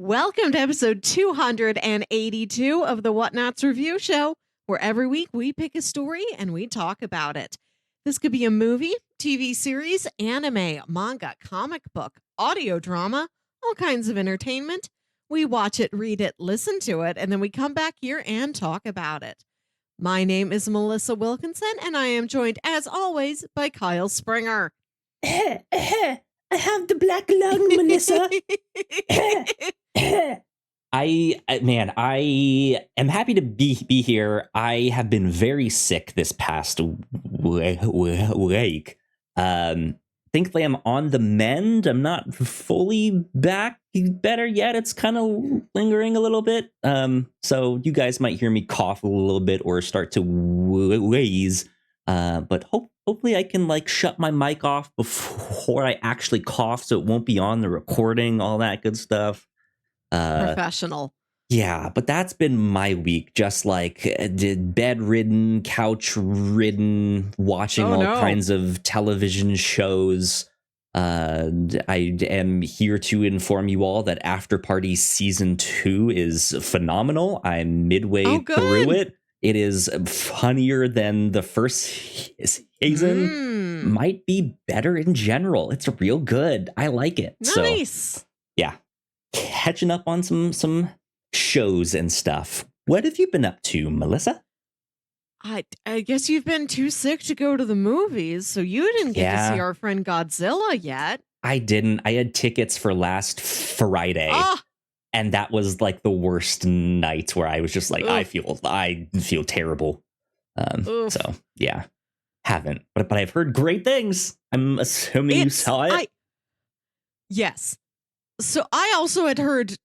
Welcome to episode 282 of the Whatnauts review show, where every week we pick a story and we talk about it. This could be a movie, TV series, anime, manga, comic book, audio drama, all kinds of entertainment. We watch it, read it, listen to it, and then we come back here and talk about it. My name is Melissa Wilkinson, and I am joined, as always, by Kyle Springer. I have the black lung, Melissa. I am happy to be here. I have been very sick this past week. Thankfully, I'm on the mend. I'm not fully back better yet. It's kind of lingering a little bit. So you guys might hear me cough a little bit or start to wheeze. But hopefully I can shut my mic off before I actually cough, so it won't be on the recording. All that good stuff. Professional. Yeah, but that's been my week. Just bedridden, couch ridden, watching kinds of television shows. I am here to inform you all that After Party Season 2 is phenomenal. I'm midway through it. It is funnier than the first season. Might be better in general. It's real good. I like it. Nice. So, yeah. Catching up on some shows and stuff. What have you been up to, Melissa? I guess you've been too sick to go to the movies, so you didn't get to see our friend Godzilla yet. I didn't. I had tickets for last Friday. And that was the worst night where I was just I feel terrible. So yeah, haven't. But I've heard great things. I'm assuming you saw it. Yes. So I also had heard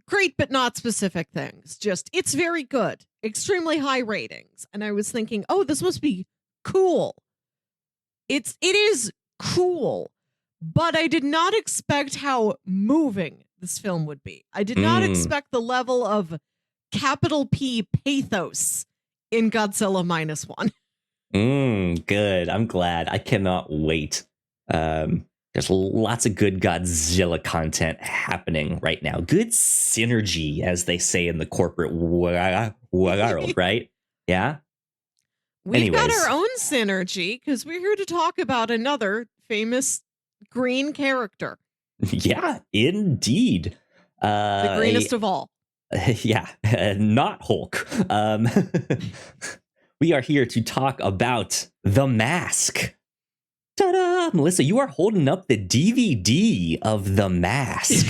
great but not specific things. Just, it's very good. Extremely high ratings. And I was thinking, this must be cool. It is cool. But I did not expect how moving this film would be. I did not expect the level of capital P pathos in Godzilla -1. Good. I'm glad. I cannot wait. There's lots of good Godzilla content happening right now. Good synergy, as they say in the corporate world, right? Yeah? We've got our own synergy, because we're here to talk about another famous green character. Yeah, indeed. The greenest of all. Yeah, not Hulk. We are here to talk about The Mask. Ta-da! Melissa, you are holding up the DVD of The Mask.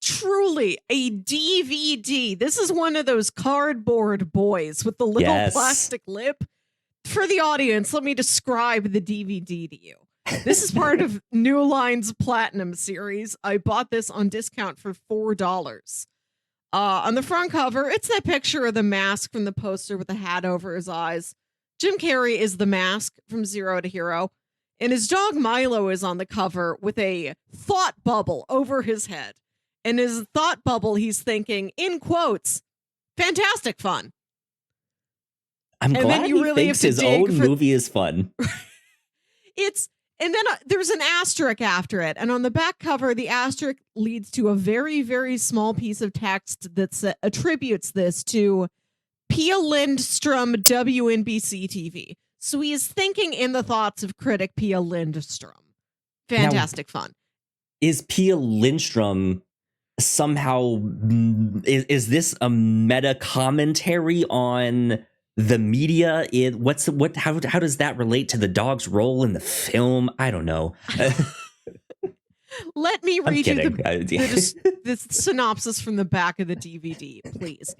Truly, a DVD. This is one of those cardboard boys with the little plastic lip. For the audience, let me describe the DVD to you. This is part of New Line's Platinum series. I bought this on discount for $4. On the front cover, it's that picture of the Mask from the poster with the hat over his eyes. Jim Carrey is the Mask from Zero to Hero. And his dog Milo is on the cover with a thought bubble over his head. And his thought bubble, he's thinking, in quotes, fantastic fun. I'm glad he really thinks his own movie is fun. And then there's an asterisk after it. And on the back cover, the asterisk leads to a very, very small piece of text that attributes this to Pia Lindstrom, WNBC TV. So he is thinking in the thoughts of critic Pia Lindstrom. Fantastic fun. Is Pia Lindstrom somehow... Is this a meta commentary on the media? How does that relate to the dog's role in the film? I don't know. Let me read you the synopsis from the back of the DVD, please.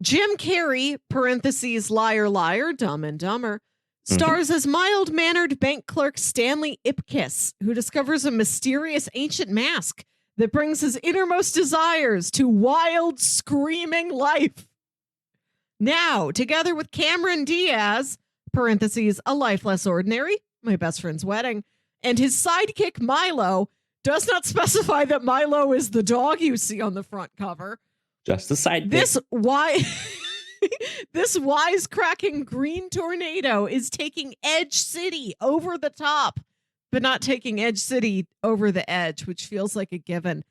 Jim Carrey, parentheses, liar, liar, Dumb and Dumber, stars as mild-mannered bank clerk Stanley Ipkiss, who discovers a mysterious ancient mask that brings his innermost desires to wild, screaming life. Now, together with Cameron Diaz, parentheses, a life less ordinary, my best friend's wedding, and his sidekick Milo, does not specify that Milo is the dog you see on the front cover. Just a sidekick. This wisecracking green tornado is taking Edge City over the top, but not taking Edge City over the edge, which feels like a given.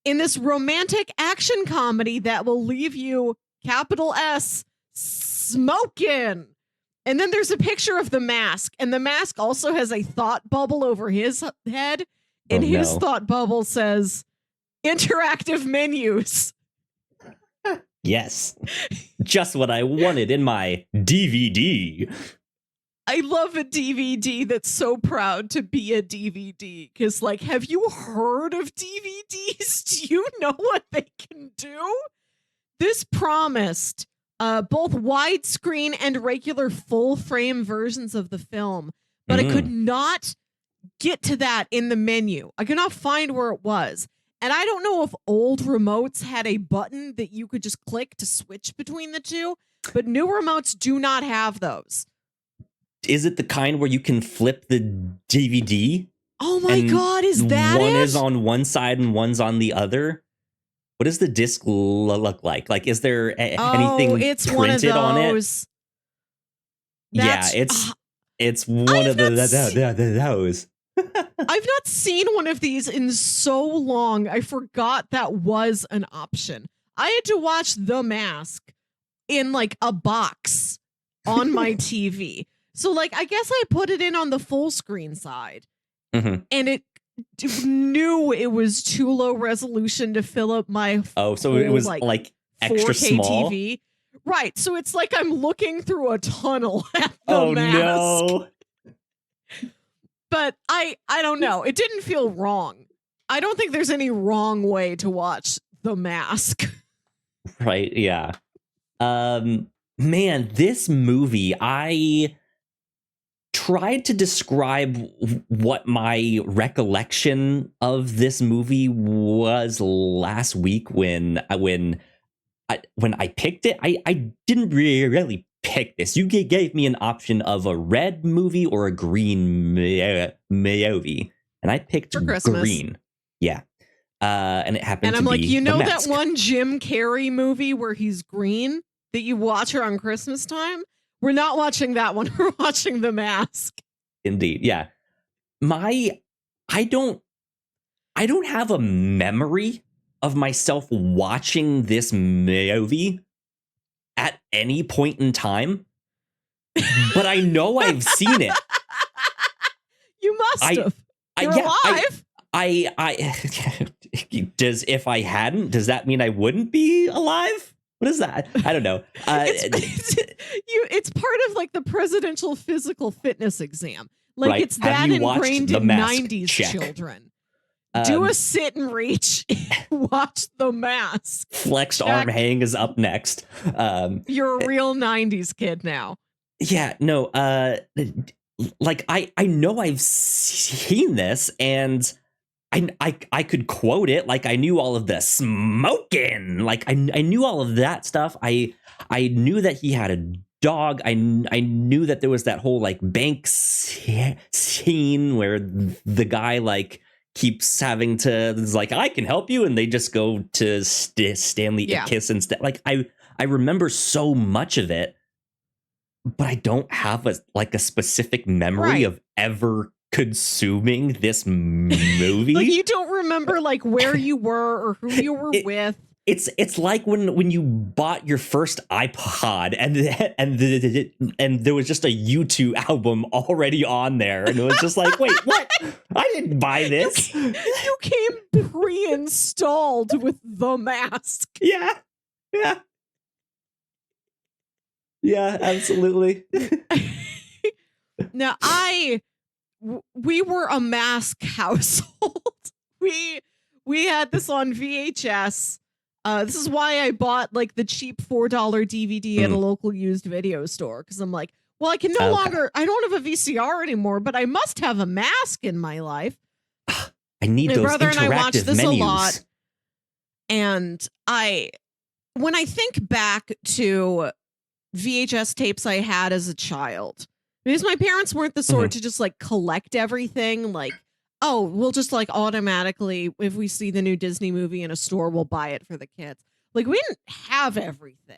in this romantic action comedy that will leave you, capital S, smoking. And then there's a picture of the mask, and the mask also has a thought bubble over his head, and his thought bubble says, interactive menus. Yes. Just what I wanted in my DVD. I love a DVD that's so proud to be a DVD. Because, like, have you heard of DVDs? Do you know what they can do? This promised both widescreen and regular full-frame versions of the film. But I could not get to that in the menu. I could not find where it was. And I don't know if old remotes had a button that you could just click to switch between the two, but new remotes do not have those. Is it the kind where you can flip the DVD? Oh my God, is that one it? is on one side and one's on the other? What does the disc look like? Like, is there anything it's printed one of those. on it? It's one of those. I've not seen one of these in so long. I forgot that was an option. I had to watch The Mask in like a box on my TV. So like, I guess I put it in on the full screen side, and it knew it was too low resolution to fill up my so it was like extra 4K small TV. Right. So it's like I'm looking through a tunnel at The Mask. No. But I don't know. It didn't feel wrong. I don't think there's any wrong way to watch The Mask. Right, yeah. Man, this movie, I tried to describe what my recollection of this movie was last week when I picked it. I didn't really pick this. You gave me an option of a red movie or a green movie, and I picked green. Yeah, and it happened. And I'm to like, be you know The that Mask. one Jim Carrey movie where he's green that you watch around Christmas time? We're not watching that one. We're watching The Mask. Indeed, yeah. I don't have a memory of myself watching this movie at any point in time, but I know I've seen it. You must have. You're alive. I if I hadn't, does that mean I wouldn't be alive? What is that? I don't know. It's part of like the presidential physical fitness exam. Like right. It's that ingrained in 90s Check. children. Do a sit and reach. Watch The Mask. Flexed arm hang is up next. You're a real 90s kid now. Yeah, no. Like I know I've seen this, and I could quote it. Like I knew all of the smoking. Like I knew all of that stuff. I knew that he had a dog. I knew that there was that whole like bank scene where the guy like keeps having to is like, I can help you, and they just go to Stanley Ipkiss instead. Like I remember so much of it, but I don't have a specific memory of ever consuming this movie. Like you don't remember like where you were or who you were with. It's like when you bought your first iPod and there was just a U2 album already on there, and it was just like, wait, what? I didn't buy this. You came pre-installed with The Mask. Yeah, absolutely. Now we were a Mask household. We had this on VHS. This is why I bought like the cheap $4 DVD at a local used video store, because I'm like, well, I can no longer. I don't have a VCR anymore, but I must have a Mask in my life. I need my those brother interactive and I watched this menus. a lot, and when I think back to VHS tapes I had as a child, because my parents weren't the sort to just like collect everything, like, oh, we'll just like automatically, if we see the new Disney movie in a store, we'll buy it for the kids. Like we didn't have everything.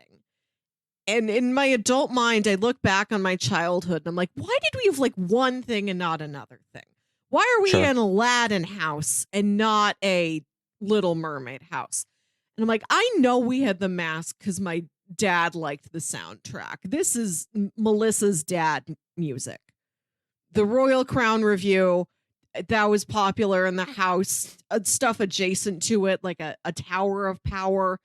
And in my adult mind, I look back on my childhood and I'm like, why did we have like one thing and not another thing? Why are we an Aladdin house and not a Little Mermaid house. And I'm like, I know we had The Mask because my dad liked the soundtrack. This is Melissa's dad music. The Royal Crown Review, that was popular in the house, stuff adjacent to it, like a Tower of Power.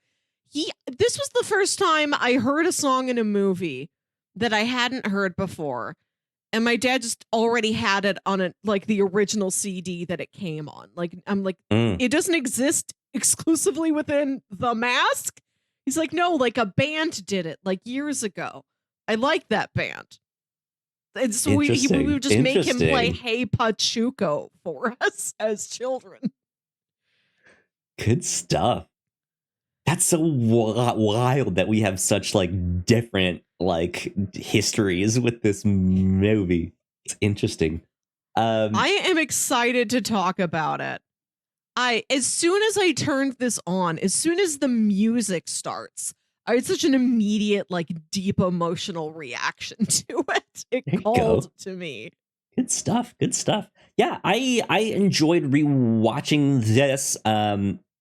This was the first time I heard a song in a movie that I hadn't heard before. And my dad just already had it on like the original CD that it came on. Like, I'm like, it doesn't exist exclusively within The Mask. He's like, no, like a band did it like years ago. I like that band. And so we would just make him play Hey Pachuco for us as children. Good stuff. That's so wild that we have such like different like histories with this movie. It's interesting. I am excited to talk about it. As soon as I turned this on, as soon as the music starts, I had such an immediate, like, deep emotional reaction to it. It called to me. Good stuff. Good stuff. Yeah, I enjoyed rewatching this.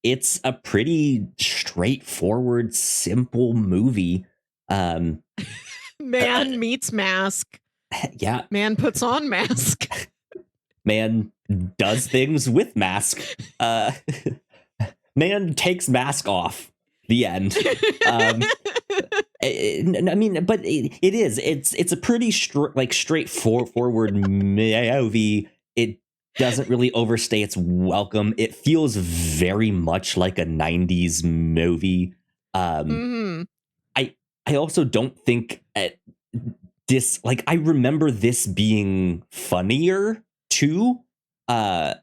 It's a pretty straightforward, simple movie. Man meets mask. Yeah. Man puts on mask. Man does things with mask. Man takes mask off. The end. I mean, but it is. It's a pretty straightforward movie. It doesn't really overstay its welcome. It feels very much like a 90s movie. I also don't think this, like, I remember this being funnier too. And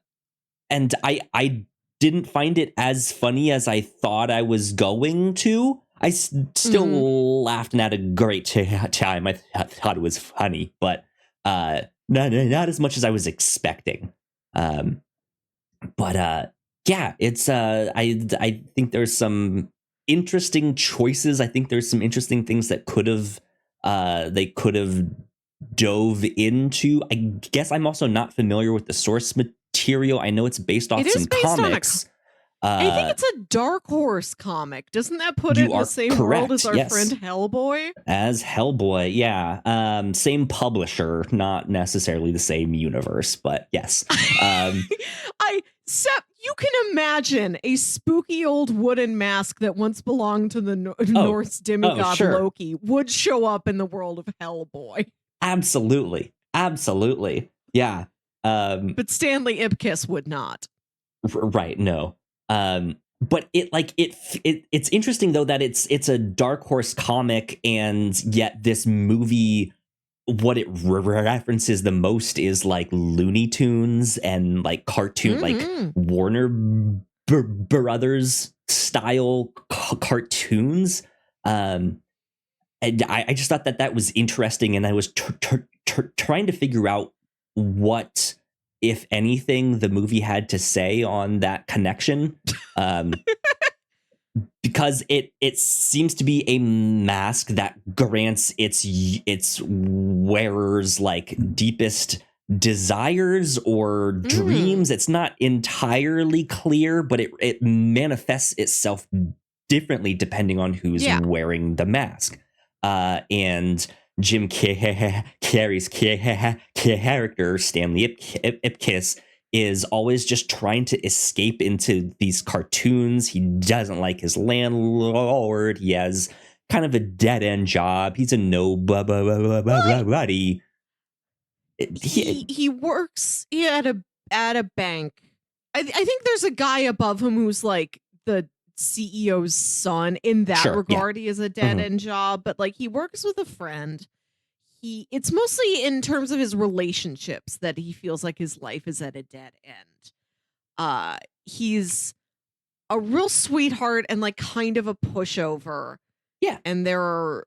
I didn't find it as funny as I thought I was going to. I still laughed and had a great time. I thought it was funny, but not as much as I was expecting. But yeah, it's I think there's some interesting choices. I think there's some interesting things that they could have dove into. I guess I'm also not familiar with the source material. I know it's based off some comics. I think it's a Dark Horse comic. Doesn't that put it in the same world as our friend Hellboy? As Hellboy, yeah. Same publisher, not necessarily the same universe, but yes. You can imagine a spooky old wooden mask that once belonged to the Norse demigod Loki would show up in the world of Hellboy. Absolutely. Yeah. But Stanley Ipkiss would not. Right, no. But it's interesting though that it's a Dark Horse comic, and yet this movie, what it references the most is like Looney Tunes and like cartoon, like Warner Brothers style cartoons. And I just thought that was interesting, and I was trying to figure out what, if anything, the movie had to say on that connection. Because it seems to be a mask that grants its wearer's like deepest desires or dreams. It's not entirely clear, but it manifests itself differently depending on who's wearing the mask. And Jim Carrey's character, Stanley Ipkiss, is always just trying to escape into these cartoons. He doesn't like his landlord. He has kind of a dead-end job. He's a nobody. He works at a bank. I think there's a guy above him who's like the CEO's son. In that regard, he has a dead-end job, but like he works with a friend. It's mostly in terms of his relationships that he feels like his life is at a dead end. He's a real sweetheart and like kind of a pushover. Yeah. And there are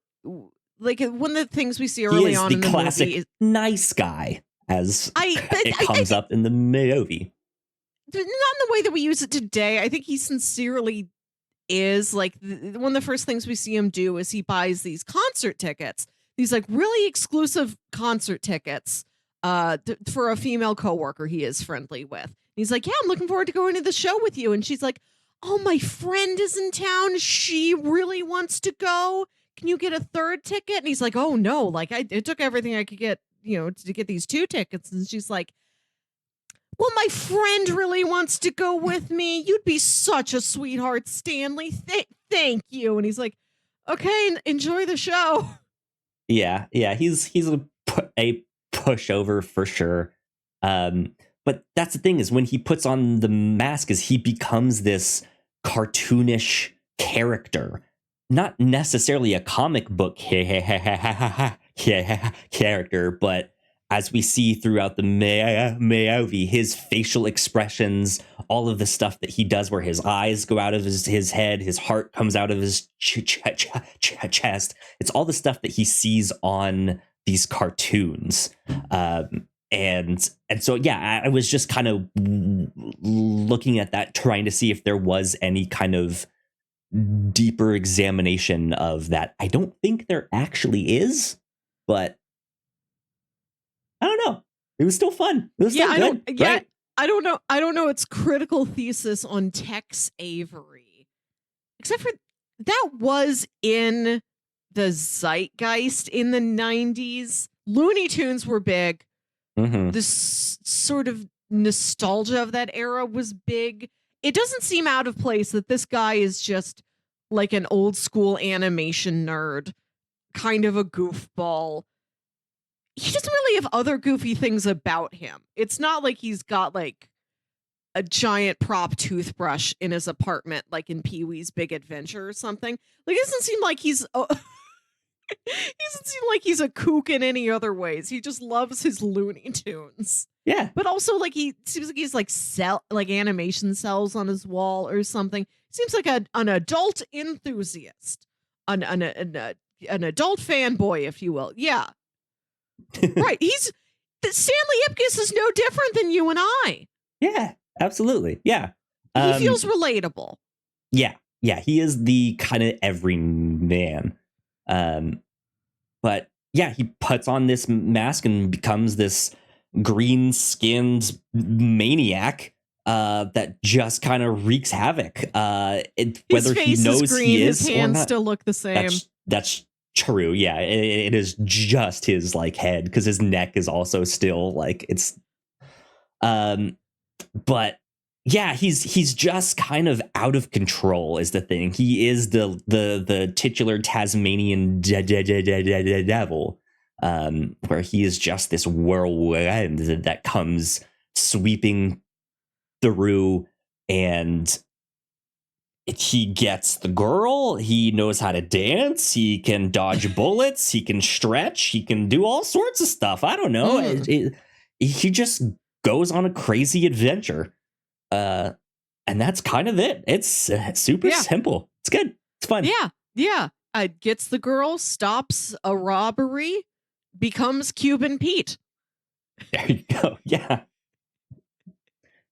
like one of the things we see early on in the classic movie is nice guy, as it comes up in the movie. Not in the way that we use it today. I think he sincerely is like one of the first things we see him do is he buys these concert tickets. These like really exclusive concert tickets for a female coworker he is friendly with. He's like, yeah, I'm looking forward to going to the show with you. And she's like, oh, my friend is in town. She really wants to go. Can you get a third ticket? And he's like, oh, no. Like, it took everything I could get, to get these 2 tickets. And she's like, well, my friend really wants to go with me. You'd be such a sweetheart, Stanley. Thank you. And he's like, okay, enjoy the show. Yeah. He's a pushover for sure. But that's the thing, is when he puts on the mask, is he becomes this cartoonish character, not necessarily a comic book character, but as we see throughout the movie, his facial expressions, all of the stuff that he does where his eyes go out of his head, his heart comes out of his chest. It's all the stuff that he sees on these cartoons. And so, yeah, I was just kind of looking at that, trying to see if there was any kind of deeper examination of that. I don't think there actually is, but I don't know. It was still fun. It was still good, right? I don't know. I don't know its critical thesis on Tex Avery, except for that was in the zeitgeist in the 90s. Looney Tunes were big. Mm-hmm. This sort of nostalgia of that era was big. It doesn't seem out of place that this guy is just like an old school animation nerd, kind of a goofball. He doesn't really have other goofy things about him. It's not like he's got like a giant prop toothbrush in his apartment, like in Pee-wee's Big Adventure or something. Like, it doesn't seem like he's he doesn't seem like he's a kook in any other ways. He just loves his Looney Tunes. Yeah. But also, like, he seems like he's like animation cells on his wall or something. Seems like an adult enthusiast, an adult fanboy, if you will. Yeah. Right. Stanley Ipkiss is no different than you and I. Yeah, absolutely. Yeah. He feels relatable. Yeah. He is the kind of everyman. But yeah, he puts on this mask and becomes this green-skinned maniac that just kind of wreaks havoc. Whether he knows he is his or hands not, still look the same. That's true. Yeah, it is just his like head, because his neck is also still like it's. But yeah, he's just kind of out of control is the thing. He is the titular Tasmanian devil, where he is just this whirlwind that comes sweeping through, and he gets the girl. He knows how to dance. He can dodge bullets. He can stretch. He can do all sorts of stuff. I don't know. He just goes on a crazy adventure. And that's kind of it. It's super simple. It's good. It's fun. Yeah. Gets the girl, stops a robbery, becomes Cuban Pete. There you go. Yeah.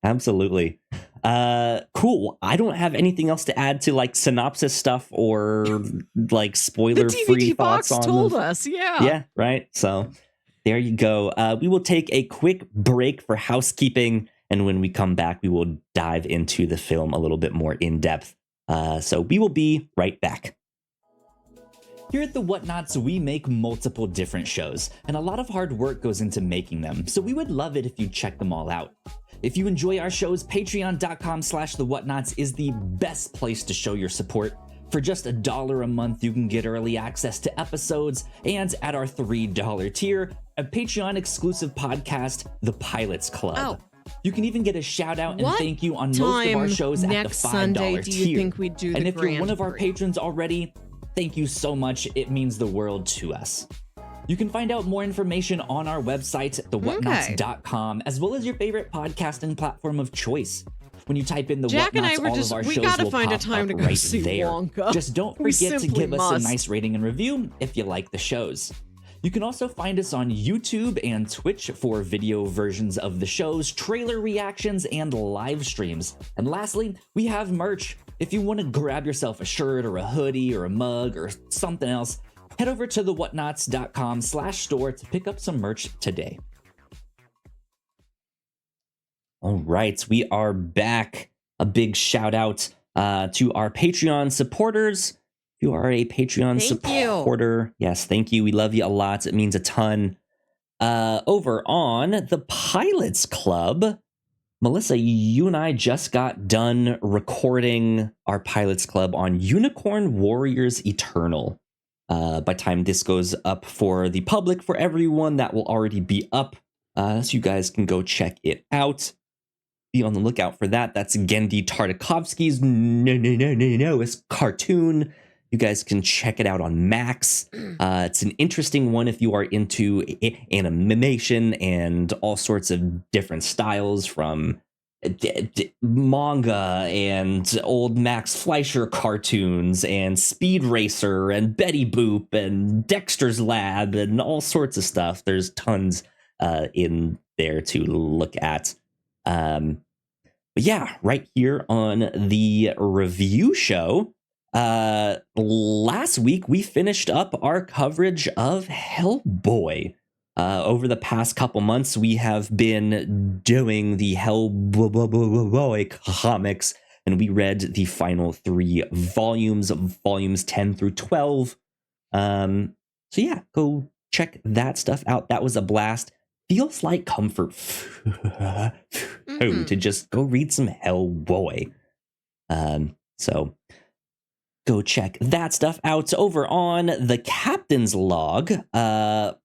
Absolutely. Cool. I don't have anything else to add to like synopsis stuff or like spoiler free thoughts on told us. Yeah. Yeah. Right. So there you go. We will take a quick break for housekeeping. And when we come back, we will dive into the film a little bit more in depth. So we will be right back. Here at the Whatnauts, we make multiple different shows, and a lot of hard work goes into making them, so we would love it if you check them all out. If you enjoy our shows, patreon.com/thewhatnauts is the best place to show your support. For just $1 a month, you can get early access to episodes, and at our $3 tier, a Patreon exclusive podcast, The Pilots Club. Oh. You can even get a shout out and What thank you on most of our shows at the $5 Sunday do you tier. think we'd do And the if you're one of our Grand patrons already, thank you so much. It means the world to us. You can find out more information on our website, thewhatnauts.com, as well as your favorite podcasting platform of choice. When you type in the Jack Whatnauts, and I were all just, of our we shows gotta will find a pop time up to go right see there. Wonka. Just don't We forget to simply give us a must. nice rating and review if you like the shows. You can also find us on YouTube and Twitch for video versions of the shows, trailer reactions, and live streams. And lastly, we have merch. If you want to grab yourself a shirt or a hoodie or a mug or something else, head over to thewhatnauts.com/store to pick up some merch today. All right, we are back. A big shout out To our Patreon supporters, if you are a Patreon supporter, yes, thank you. We love you a lot. It means a ton. Over on the Pilots Club, Melissa, you and I just got done recording our Pilots Club on Unicorn Warriors Eternal. By time this goes up for the public, for everyone, that will already be up. So you guys can go check it out. Be on the lookout for that. That's Gendy Tartakovsky's newest cartoon. You guys can check it out on Max. It's an interesting one if you are into animation and all sorts of different styles, from manga and old Max Fleischer cartoons and Speed Racer and Betty Boop and Dexter's Lab and all sorts of stuff. There's tons in there to look at. But yeah, right here on the review show, last week we finished up our coverage of Hellboy. Over the past couple months, we have been doing the Hellboy comics, and we read the final 3 volumes, volumes 10 through 12. So yeah, go check that stuff out. That was a blast. Feels like comfort food to just go read some Hellboy. So go check that stuff out. Over on the Captain's Log,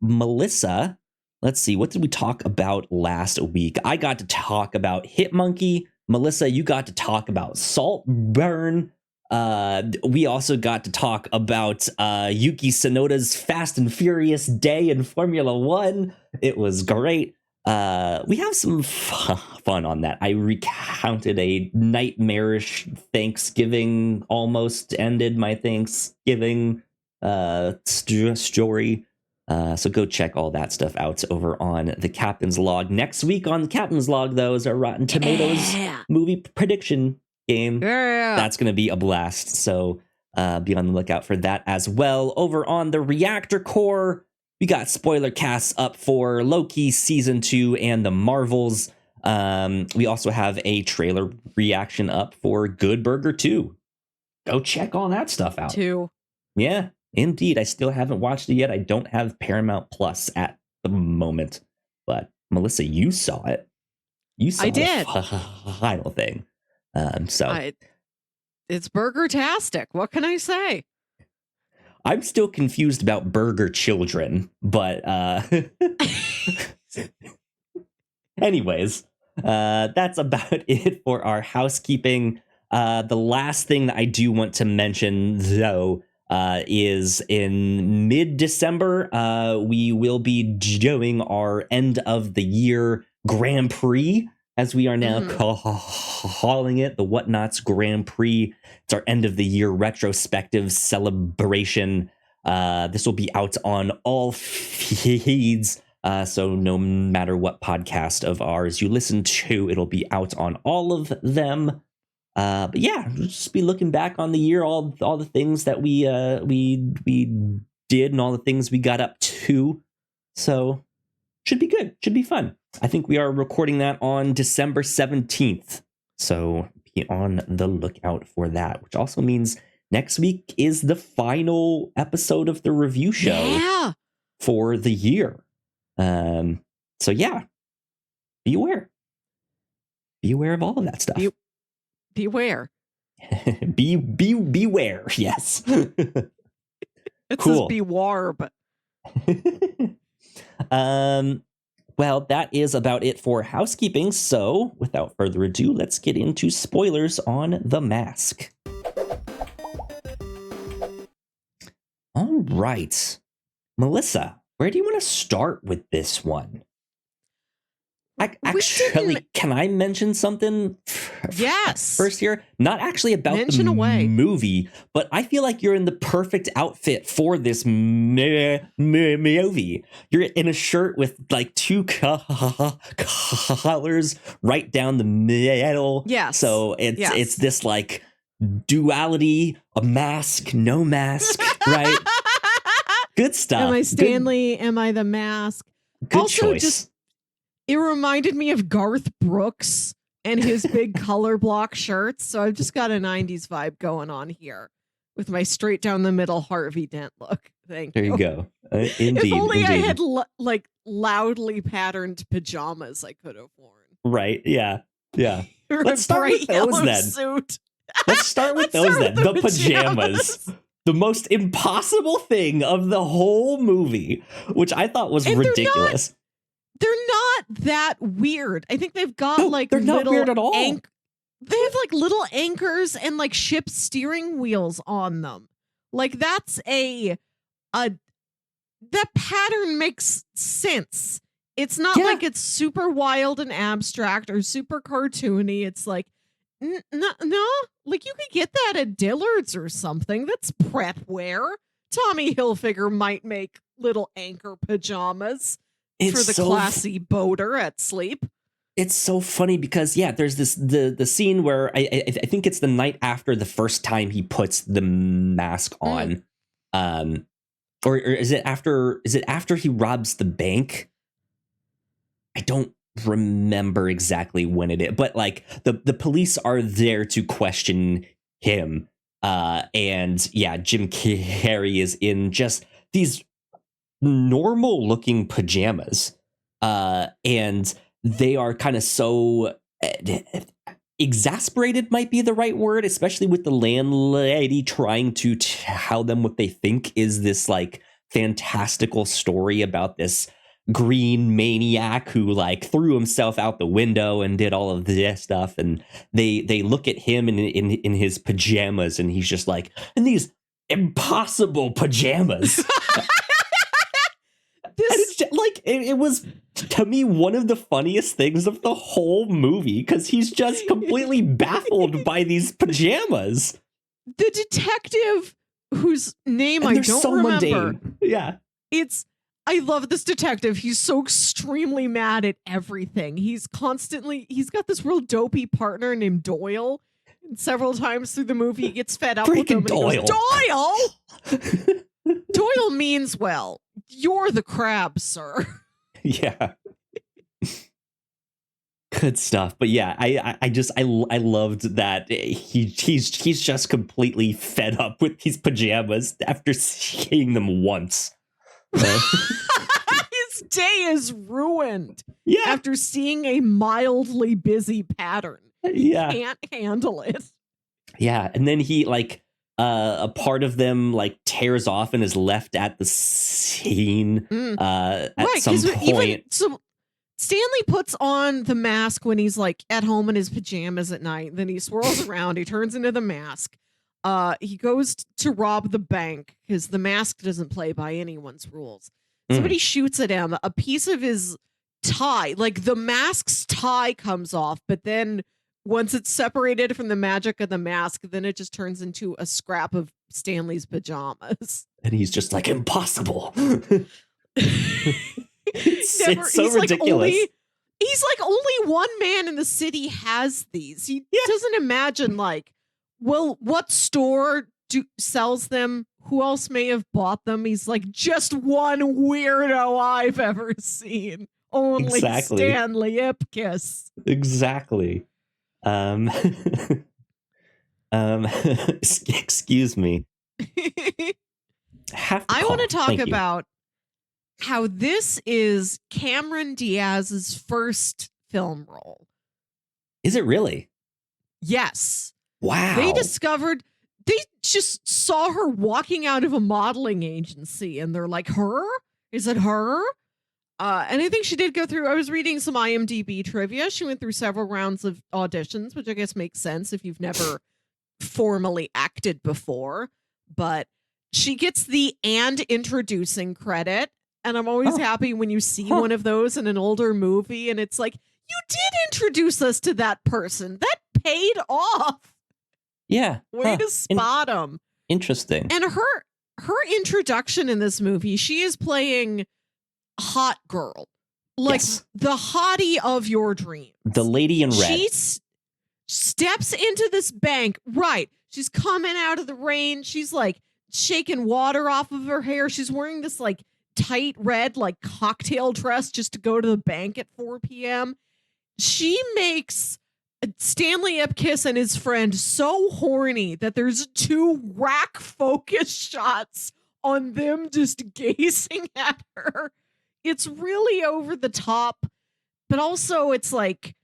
Melissa, let's see, what did we talk about last week? I got to talk about Hitmonkey. Melissa, you got to talk about Saltburn. We also got to talk about Yuki Tsunoda's Fast and Furious Day in Formula One. It was great. We have some fun on that. I recounted a nightmarish Thanksgiving, almost ended my Thanksgiving story. So go check all that stuff out over on the Captain's Log. Next week on the Captain's Log, though, is our Rotten Tomatoes movie prediction game. That's going to be a blast. So be on the lookout for that as well. Over on the Reactor Core, we got spoiler casts up for Loki Season 2 and the Marvels. We also have a trailer reaction up for Good Burger 2. Go check all that stuff out. Yeah, indeed. I still haven't watched it yet. I don't have Paramount Plus at the moment. But Melissa, you saw it. You saw the final thing. It's burger-tastic. What can I say? I'm still confused about Burger Children, but anyways, that's about it for our housekeeping. The last thing that I do want to mention, though, is in mid-December, we will be doing our end of the year Grand Prix, as we are now calling it, the Whatnauts Grand Prix. It's our end of the year retrospective celebration. This will be out on all feeds. So no matter what podcast of ours you listen to, it'll be out on all of them. But yeah, we'll just be looking back on the year, all the things that we did and all the things we got up to. So should be good. Should be fun. I think we are recording that on December 17th. So be on the lookout for that, which also means next week is the final episode of the review show for the year. So yeah, be aware. Be aware of all of that stuff. Beware. Beware. Yes. It cool. says beware, but well, that is about it for housekeeping. So without further ado, let's get into spoilers on The Mask. All right. Melissa, where do you want to start with this one? Actually, can I mention something? Yes. First here, not actually about the movie, but I feel like you're in the perfect outfit for this movie. You're in a shirt with like 2 colors right down the middle. Yes. So it's this like duality, a mask, no mask, right? Good stuff. Am I Stanley? Am I the Mask? Good also, choice. It reminded me of Garth Brooks and his big color block shirts. So I've just got a 90s vibe going on here with my straight down the middle Harvey Dent look. Thank you. There you go. Indeed. If only I indeed. had like loudly patterned pajamas I could have worn. Right. Yeah. Yeah. Or Let's a start bright with those yellow then. Suit. Let's start with Let's those start then. with The pajamas. The most impossible thing of the whole movie, which I thought was And ridiculous. They're not that weird. I think they've got like they're not little weird at all. they have like little anchors and like ship steering wheels on them. Like that's that pattern makes sense. It's not like it's super wild and abstract or super cartoony. It's like, no, like you could get that at Dillard's or something. That's prep wear. Tommy Hilfiger might make little anchor pajamas for the classy boater at sleep. It's so funny because there's the scene where I think it's the night after the first time he puts the mask on, or is it after he robs the bank? I don't remember exactly when it is, but like the police are there to question him, and Jim Carrey is in just these normal looking pajamas, and they are kind of so exasperated might be the right word, especially with the landlady trying to tell them what they think is this like fantastical story about this green maniac who like threw himself out the window and did all of this stuff, and they look at him in his pajamas, and he's just like, in these impossible pajamas. It was, to me, one of the funniest things of the whole movie, because he's just completely baffled by these pajamas. The detective, whose name I don't so remember. Mundane. Yeah. I love this detective. He's so extremely mad at everything. He's got this real dopey partner named Doyle. And several times through the movie, he gets fed up with him. Doyle. And he goes, Doyle! Doyle means well. You're the crab, sir. Yeah. Good stuff. But yeah, I loved that he's just completely fed up with these pajamas after seeing them once. His day is ruined. Yeah. After seeing a mildly busy pattern. He can't handle it. Yeah. And then he like a part of them like tears off and is left at the scene at some point. So Stanley puts on the mask when he's like at home in his pajamas at night. Then he swirls around. He turns into the mask. He goes to rob the bank because the mask doesn't play by anyone's rules. Somebody shoots at him. A piece of his tie, like the mask's tie, comes off, but then once it's separated from the magic of the mask, then it just turns into a scrap of Stanley's pajamas. And he's just like, impossible. It's so ridiculous. He's like, only one man in the city has these. He doesn't imagine like, well, what store sells them? Who else may have bought them? He's like, just one weirdo I've ever seen. Only Stanley Ipkiss. Exactly. Excuse me. I want to talk about how this is Cameron Diaz's first film role. Is it really? Yes. Wow. They just saw her walking out of a modeling agency and they're like, her? Is it her? And I think she did go through, I was reading some IMDb trivia. She went through several rounds of auditions, which I guess makes sense if you've never formally acted before. But she gets the "and introducing" credit. And I'm always happy when you see one of those in an older movie and it's like, you did introduce us to that person. That paid off. Yeah. Way to spot him. Interesting. And her introduction in this movie, she is playing hot girl. Like the hottie of your dreams. The lady in red. She steps into this bank. Right. She's coming out of the rain. She's like shaking water off of her hair. She's wearing this like tight red like cocktail dress just to go to the bank at 4 p.m. She makes Stanley Ipkiss and his friend so horny that there's 2 rack focus shots on them just gazing at her. It's really over the top, but also it's like,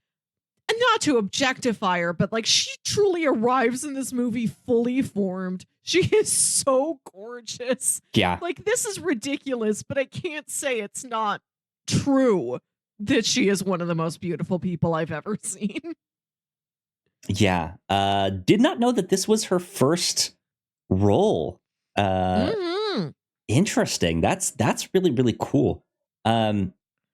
and not to objectify her, but like she truly arrives in this movie fully formed. She is so gorgeous. Yeah. Like, this is ridiculous, but I can't say it's not true that she is one of the most beautiful people I've ever seen. Yeah. Did not know that this was her first role. Interesting. That's really, really cool.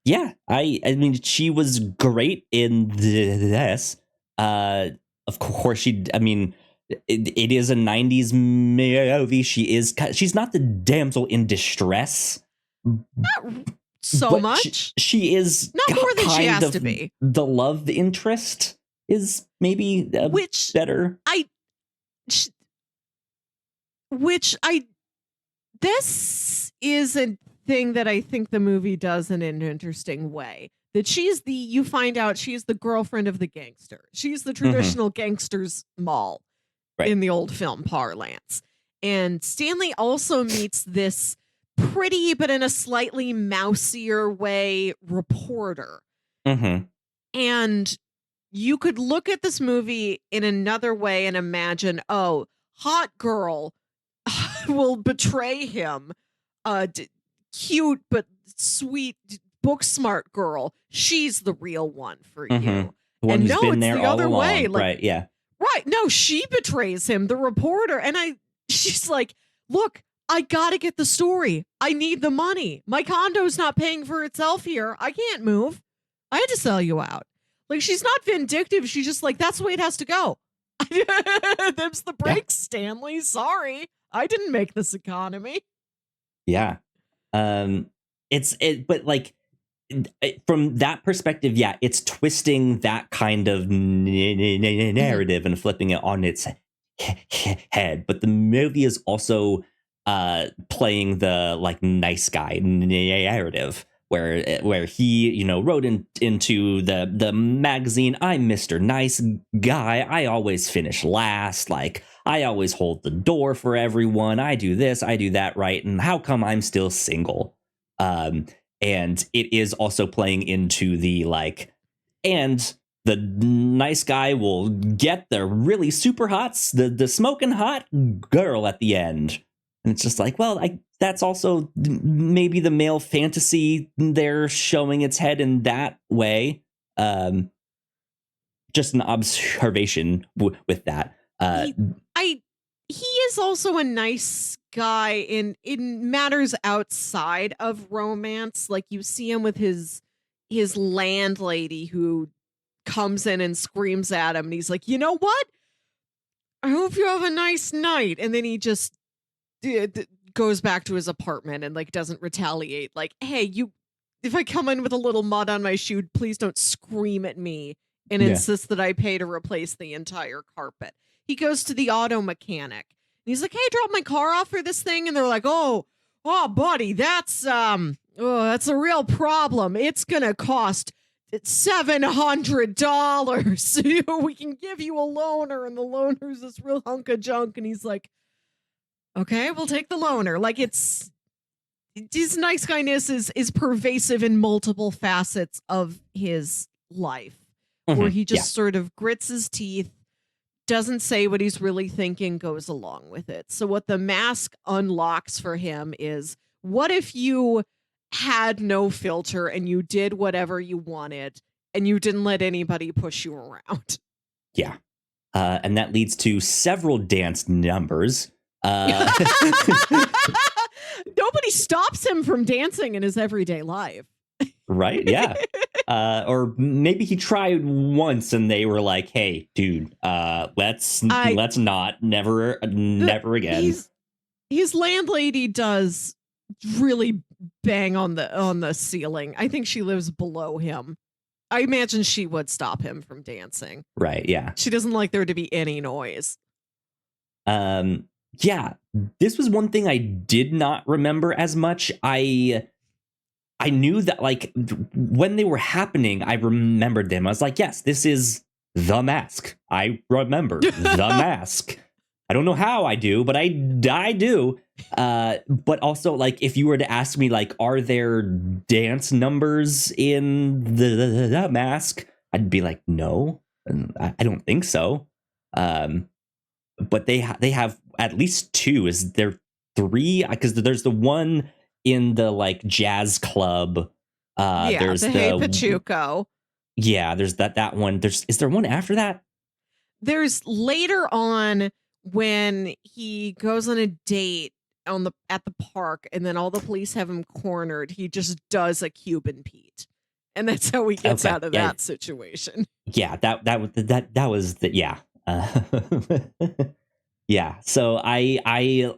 Yeah, I mean, she was great in this. Of course, it is a 90s movie. She's not the damsel in distress. Not so much. She is not more than she has to be. The love interest is maybe better. This is a thing that I think the movie does in an interesting way. That you find out she's the girlfriend of the gangster. She's the traditional gangster's moll in the old film parlance. And Stanley also meets this pretty, but in a slightly mousier way, reporter. And you could look at this movie in another way and imagine, oh, hot girl will betray him. Cute but sweet, book smart girl. She's the real one for you. The one who's been there all along. Way. Like, right, yeah. Right. No, she betrays him, the reporter. And she's like, look, I gotta get the story. I need the money. My condo's not paying for itself here. I can't move. I had to sell you out. Like, she's not vindictive. She's just like, that's the way it has to go. Them's the breaks, Stanley. Sorry. I didn't make this economy. Yeah. But like, from that perspective, yeah, it's twisting that kind of narrative and flipping it on its head. But the movie is also playing the like nice guy narrative, where he wrote into the magazine, I'm Mr. Nice Guy. I always finish last. Like, I always hold the door for everyone. I do this, I do that, right? And how come I'm still single? And it is also playing into the like, and the nice guy will get the really super hot, the smoking hot girl at the end. And it's just like, well, that's also maybe the male fantasy there showing its head in that way. Just an observation with that. He is also a nice guy in matters outside of romance. Like, you see him with his landlady who comes in and screams at him, and he's like, you know what? I hope you have a nice night. And then he just goes back to his apartment and like doesn't retaliate. Like, hey, if I come in with a little mud on my shoe, please don't scream at me and insist that I pay to replace the entire carpet. He goes to the auto mechanic and he's like, hey, drop my car off for this thing. And they're like, oh, buddy, that's a real problem. It's going to cost $700. We can give you a loaner. And the loaner's this real hunk of junk. And he's like, okay, we'll take the loaner. Like, his nice guyness is pervasive in multiple facets of his life, where he just sort of grits his teeth, doesn't say what he's really thinking, goes along with it. So what the mask unlocks for him is, what if you had no filter and you did whatever you wanted and you didn't let anybody push you around? Yeah. And that leads to several dance numbers. Nobody stops him from dancing in his everyday life. Right? Yeah. Or maybe he tried once and they were like, hey, dude, let's not, never again. His landlady does really bang on the ceiling. I think she lives below him. I imagine she would stop him from dancing. Right, yeah. She doesn't like there to be any noise. Yeah, this was one thing I did not remember as much. I knew that, like, when they were happening, I remembered them. I was like, yes, this is The Mask. I remember The Mask. I don't know how I do, but I do. But also, like, if you were to ask me, like, are there dance numbers in the Mask? I'd be like, no, I don't think so. But they have at least two. Is there three? Because there's the one in the like jazz club. There's the Hey Pachuco. Yeah, there's that one. Is there one after that? There's later on when he goes on a date at the park, and then all the police have him cornered. He just does a Cuban Pete, and that's how he gets out of that situation. Yeah, that was the yeah. So I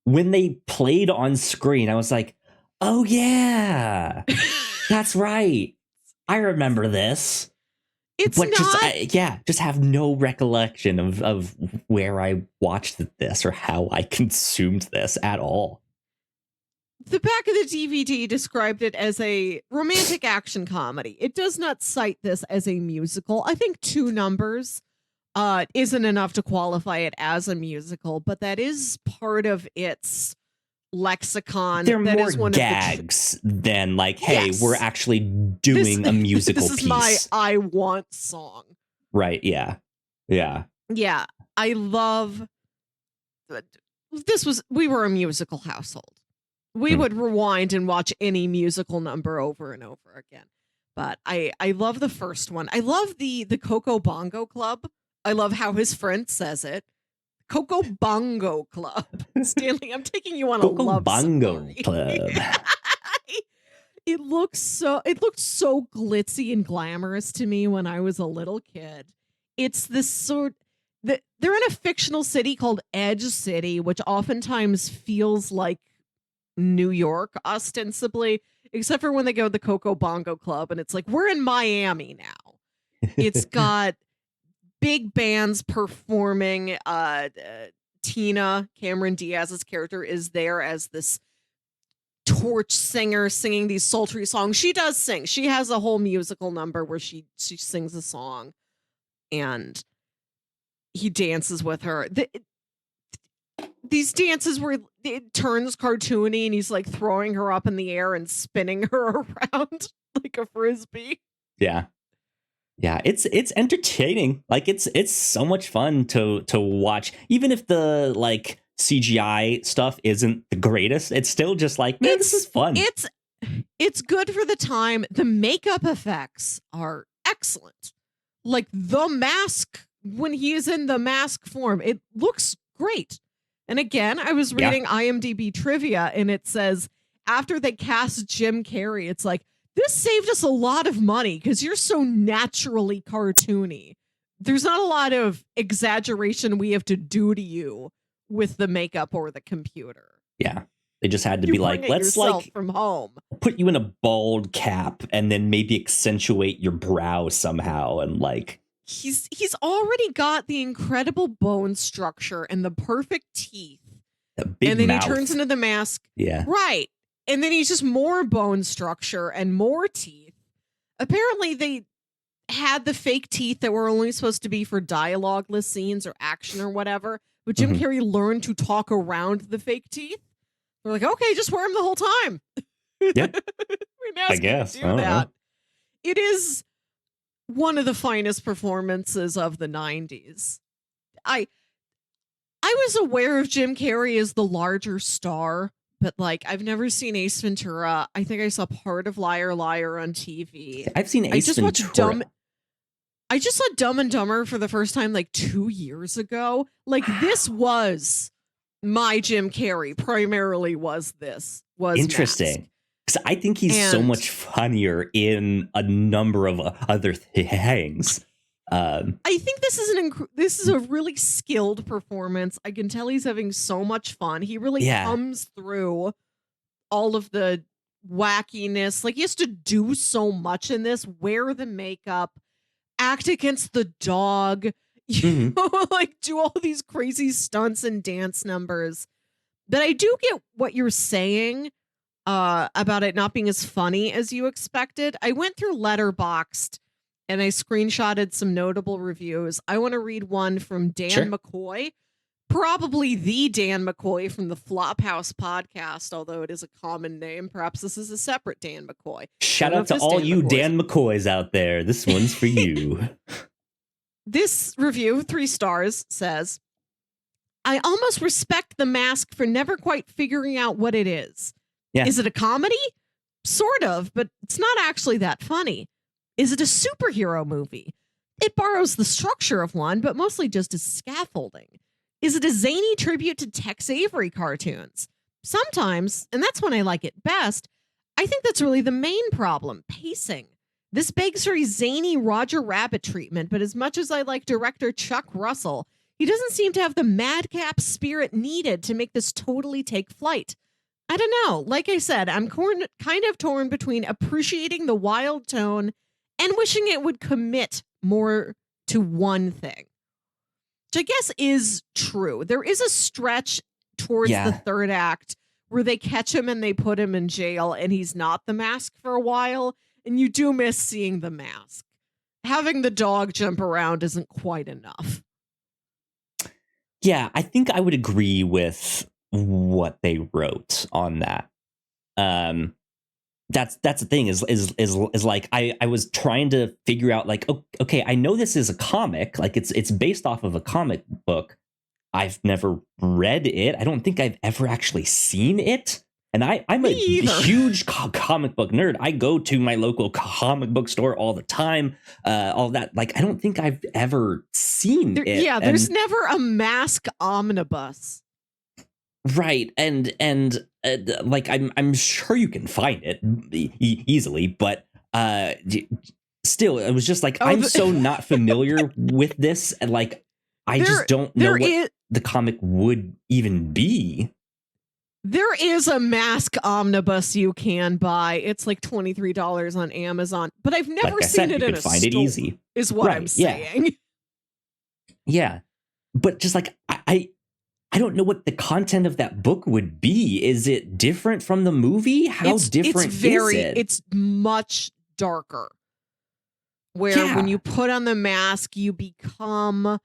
when they played on screen, I was like, oh yeah, that's right. I remember this. It's but not... just have no recollection of where I watched this or how I consumed this at all. The back of the DVD described it as a romantic action comedy. It does not cite this as a musical. I think 2 numbers isn't enough to qualify it as a musical, but that is part of its lexicon. They're more gags than like, hey, we're actually doing a musical piece. This is my I Want song. Right, yeah. Yeah, I love... We were a musical household. We would rewind and watch any musical number over and over again. But I love the first one. I love the Coco Bongo Club. I love how his friend says it. Coco Bongo Club. Stanley, I'm taking you on a love Bongo story. Club. It looked so glitzy and glamorous to me when I was a little kid. It's this sort that they're in a fictional city called Edge City, which oftentimes feels like New York, ostensibly, except for when they go to the Coco Bongo Club and it's like, we're in Miami now. It's got big bands performing. Tina, Cameron Diaz's character, is there as this torch singer singing these sultry songs. She does sing. She has a whole musical number where she sings a song and he dances with her. These dances where it turns cartoony and he's like throwing her up in the air and spinning her around like a frisbee. Yeah, it's entertaining. Like it's so much fun to watch. Even if the like CGI stuff isn't the greatest, it's still just like, man, this is fun. It's good for the time. The makeup effects are excellent. Like the mask, when he is in the mask form, it looks great. And again, I was reading IMDb trivia and it says after they cast Jim Carrey, it's like, this saved us a lot of money because you're so naturally cartoony. There's not a lot of exaggeration we have to do to you with the makeup or the computer. Yeah. They just had to be like, let's like from home, put you in a bald cap and then maybe accentuate your brow somehow. And like, he's already got the incredible bone structure and the perfect teeth. The big and then mouth. He turns into the mask. Yeah. Right. And then he's just more bone structure and more teeth. Apparently, they had the fake teeth that were only supposed to be for dialogueless scenes or action or whatever. But Jim Carrey learned to talk around the fake teeth. They're like, okay, just wear them the whole time. Yeah, I guess. I don't know. It is one of the finest performances of the 90s. I was aware of Jim Carrey as the larger star. But, like, I've never seen Ace Ventura. I think I saw part of Liar Liar on TV. I've seen Ace Ventura. I just saw Dumb and Dumber for the first time, like, 2 years ago. Like, this was my Jim Carrey. Primarily was interesting. Because I think he's so much funnier in a number of other things. I think this is a really skilled performance. I can tell he's having so much fun. He really comes through all of the wackiness. Like, he has to do so much in this. Wear the makeup, act against the dog, you know, like do all these crazy stunts and dance numbers. But I do get what you're saying about it not being as funny as you expected. I went through Letterboxd and I screenshotted some notable reviews. I want to read one from Dan McCoy, probably the Dan McCoy from the Flophouse podcast, although it is a common name. Perhaps this is a separate Dan McCoy. Shout out to all you Dan McCoys out there. This one's for you. This review, 3 stars, says, I almost respect The Mask for never quite figuring out what it is. Yeah. Is it a comedy? Sort of, but it's not actually that funny. Is it a superhero movie? It borrows the structure of one, but mostly just as scaffolding. Is it a zany tribute to Tex Avery cartoons? Sometimes, and that's when I like it best, I think that's really the main problem, pacing. This begs for a zany Roger Rabbit treatment, but as much as I like director Chuck Russell, he doesn't seem to have the madcap spirit needed to make this totally take flight. I don't know. Like I said, I'm kind of torn between appreciating the wild tone and wishing it would commit more to one thing. Which I guess is true. There is a stretch towards the third act where they catch him and they put him in jail and he's not the Mask for a while. And you do miss seeing the Mask. Having the dog jump around isn't quite enough. Yeah, I think I would agree with what they wrote on that. That's the thing is like I was trying to figure out like, okay, I know this is a comic, like it's based off of a comic book. I've never read it. I don't think I've ever actually seen it. And I'm a huge comic book nerd. I go to my local comic book store all the time. All that. Like, I don't think I've ever seen it. Yeah, there's never a Mask omnibus. Right. And like, I'm sure you can find it easily. But still, it was just like, I'm so not familiar with this. And like, I just don't know what the comic would even be. There is a Mask omnibus you can buy. It's like $23 on Amazon, but I've never seen it in a store. Find it easy, is what I'm saying. Yeah, but just like I don't know what the content of that book would be. Is it different from the movie? How different is it? It's much darker. Where when you put on the mask, you become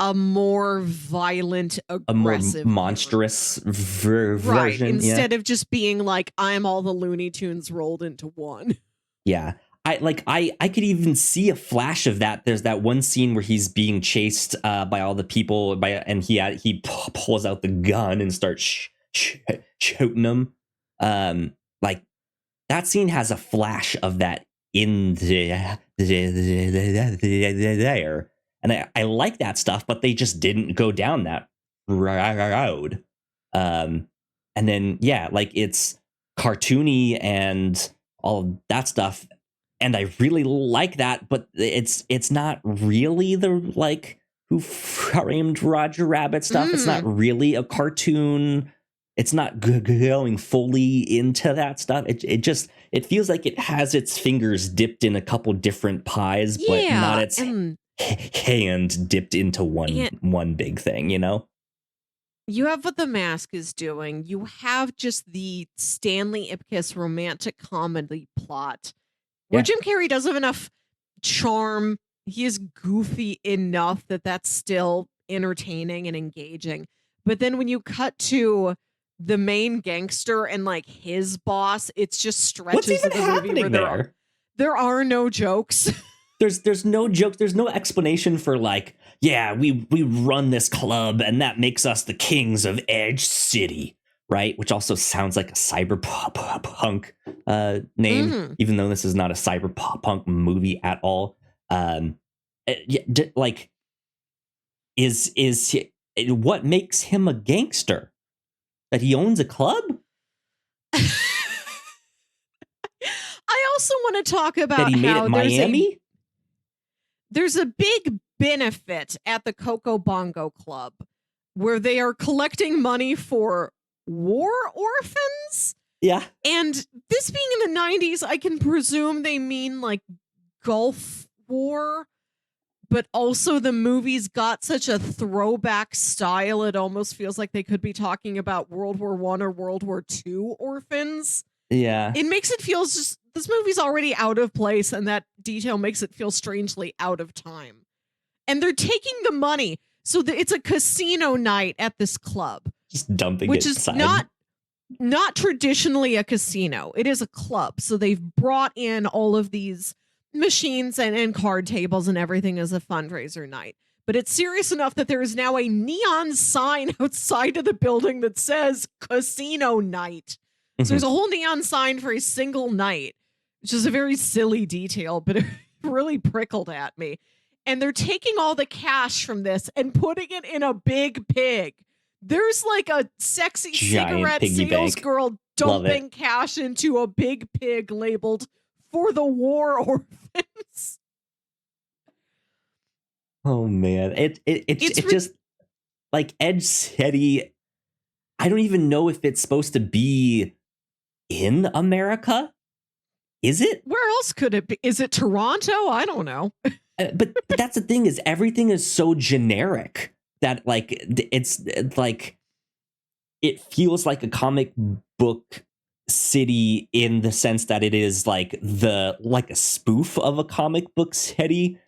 a more violent, aggressive, a more monstrous version. Instead of just being like, I'm all the Looney Tunes rolled into one. Yeah. I could even see a flash of that. There's that one scene where he's being chased by all the people and he pulls out the gun and starts shooting them. Like that scene has a flash of that in there. And I like that stuff, but they just didn't go down that road. And then, like it's cartoony and all that stuff. And I really like that, but it's not really the like Who Framed Roger Rabbit stuff. It's not really a cartoon. It's not going fully into that stuff. It feels like it has its fingers dipped in a couple different pies, but not its hand dipped into one big thing, you know? You have what The Mask is doing. You have just the Stanley Ipkiss romantic comedy plot where Jim Carrey does have enough charm. He is goofy enough that's still entertaining and engaging. But then when you cut to the main gangster and like his boss, it's just stretches of the movie where there are no jokes. There's no joke. There's no explanation for like, we run this club and that makes us the kings of Edge City, right? Which also sounds like a cyberpunk name, even though this is not a cyberpunk movie at all. Like, is what makes him a gangster? That he owns a club? I also want to talk about that he made how it Miami? There's a big benefit at the Coco Bongo Club where they are collecting money for war orphans. Yeah. And this being in the 90s, I can presume they mean like Gulf War, but also the movie's got such a throwback style, it almost feels like they could be talking about World War I or World War II orphans. Yeah. It makes it feel just, this movie's already out of place, and that detail makes it feel strangely out of time. And they're taking the money. So it's a casino night at this club. Just dumping which it is inside. not traditionally a casino. It is a club. So they've brought in all of these machines and card tables and everything as a fundraiser night. But it's serious enough that there is now a neon sign outside of the building that says casino night. So there's a whole neon sign for a single night, which is a very silly detail, but it really prickled at me. And they're taking all the cash from this and putting it in a big pig. There's like a sexy cigarette sales girl dumping cash into a big pig labeled "for the war orphans." Oh man, it's just like Edge City. I don't even know if it's supposed to be in America. Is it? Where else could it be? Is it Toronto? I don't know. But that's the thing, is everything is so generic that like it's like it feels like a comic book city in the sense that it is like a spoof of a comic book city,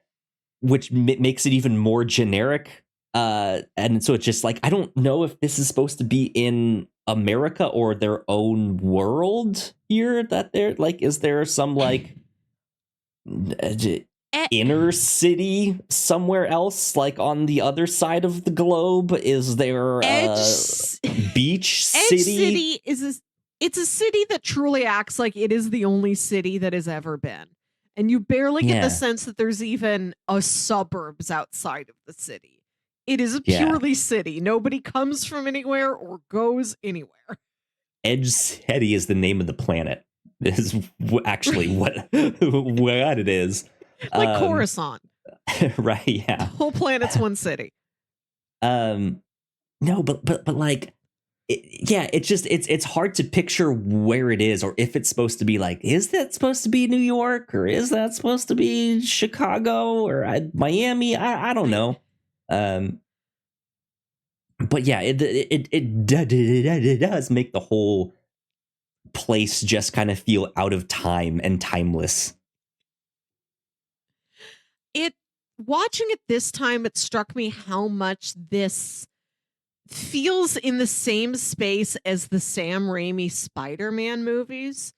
which makes it even more generic. And so it's just like, I don't know if this is supposed to be in America or their own world here, that they're like, is there some like inner city somewhere else, like on the other side of the globe? Is there beach Edge city? City it's a city that truly acts like it is the only city that has ever been. And you barely get the sense that there's even a suburbs outside of the city. It is a purely city. Nobody comes from anywhere or goes anywhere. Edge City is the name of the planet. Is actually what it is. Like Coruscant. Right, yeah. The whole planet's one city. No, but like, it's hard to picture where it is, or if it's supposed to be like, is that supposed to be New York, or is that supposed to be Chicago or Miami? I don't know. But yeah, it does make the whole place just kind of feel out of time and timeless. Watching it this time, it struck me how much this feels in the same space as the Sam Raimi Spider-Man movies.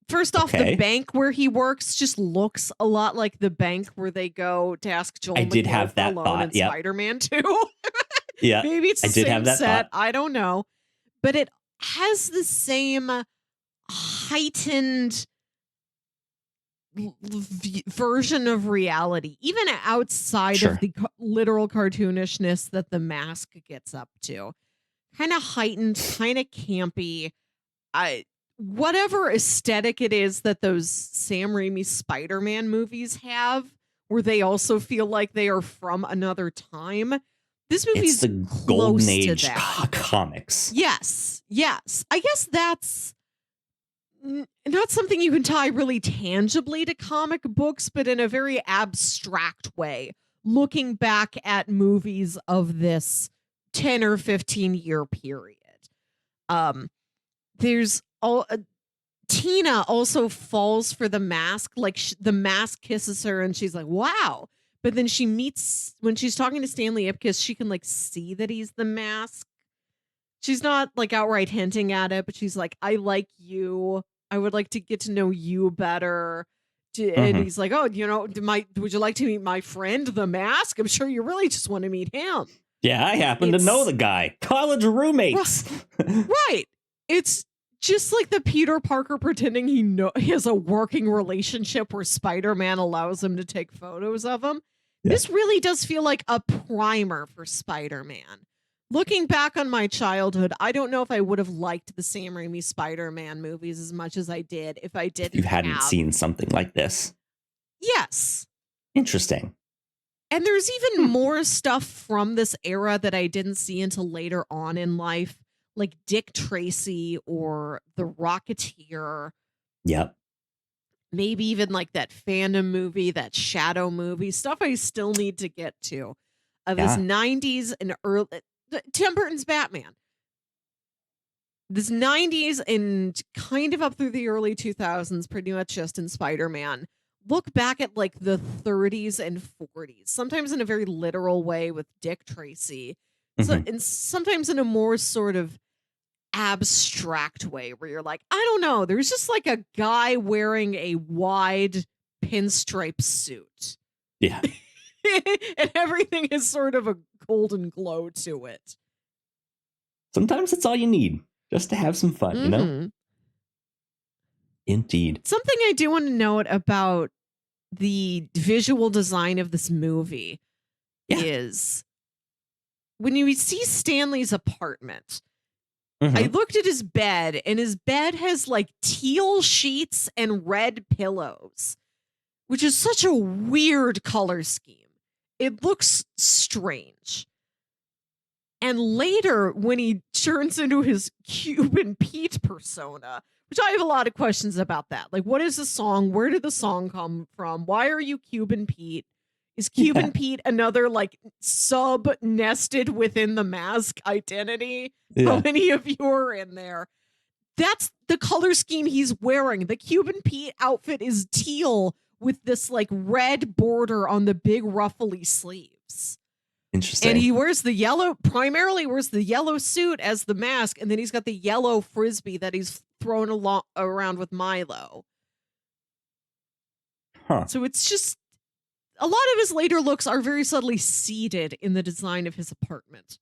First off, the bank where he works just looks a lot like the bank where they go to ask Joel I did McHale have that for a loan thought. in Spider-Man 2. Yeah, maybe it's the same set. I don't know, but it has the same heightened version of reality, even outside of the literal cartoonishness that the mask gets up to. Kind of heightened, kind of campy. Whatever aesthetic it is that those Sam Raimi Spider-Man movies have, where they also feel like they are from another time. This movie's the golden age comics. Yes. I guess that's not something you can tie really tangibly to comic books, but in a very abstract way, looking back at movies of this 10 or 15 year period. There's Tina also falls for the mask, like the mask kisses her and she's like, wow. But then when she's talking to Stanley Ipkiss, she can like see that he's the mask. She's not like outright hinting at it, but she's like, I like you. I would like to get to know you better. And he's like, oh, would you like to meet my friend, the mask? I'm sure you really just want to meet him. Yeah, I happen to know the guy. College roommates. Right. It's just like the Peter Parker pretending he has a working relationship where Spider-Man allows him to take photos of him. Yeah. This really does feel like a primer for Spider-Man. Looking back on my childhood, I don't know if I would have liked the Sam Raimi Spider-Man movies as much as I did if I didn't. You hadn't seen something like this. Yes. Interesting. And there's even more stuff from this era that I didn't see until later on in life, like Dick Tracy or The Rocketeer. Yep. Maybe even like that Phantom movie, that Shadow movie, stuff I still need to get to. Of this 90s and early Tim Burton's Batman. this 90s and kind of up through the early 2000s, pretty much just in Spider-Man, look back at like the 30s and 40s, sometimes in a very literal way with Dick Tracy, and sometimes in a more sort of abstract way where you're like, I don't know, there's just like a guy wearing a wide pinstripe suit. Yeah. And everything is sort of a golden glow to it. Sometimes it's all you need, just to have some fun, you know? Indeed. Something I do want to note about the visual design of this movie is when you see Stanley's apartment, I looked at his bed, and his bed has like teal sheets and red pillows, which is such a weird color scheme. It looks strange. And later, when he turns into his Cuban Pete persona, which I have a lot of questions about that. Like, what is the song? Where did the song come from? Why are you Cuban Pete? Is Cuban Pete another, like, sub-nested within the mask identity? Yeah. How many of you are in there? That's the color scheme he's wearing. The Cuban Pete outfit is teal with this, like, red border on the big ruffly sleeves. Interesting. And he wears primarily wears the yellow suit as the mask, and then he's got the yellow frisbee that he's thrown around with Milo. So it's just, a lot of his later looks are very subtly seeded in the design of his apartment.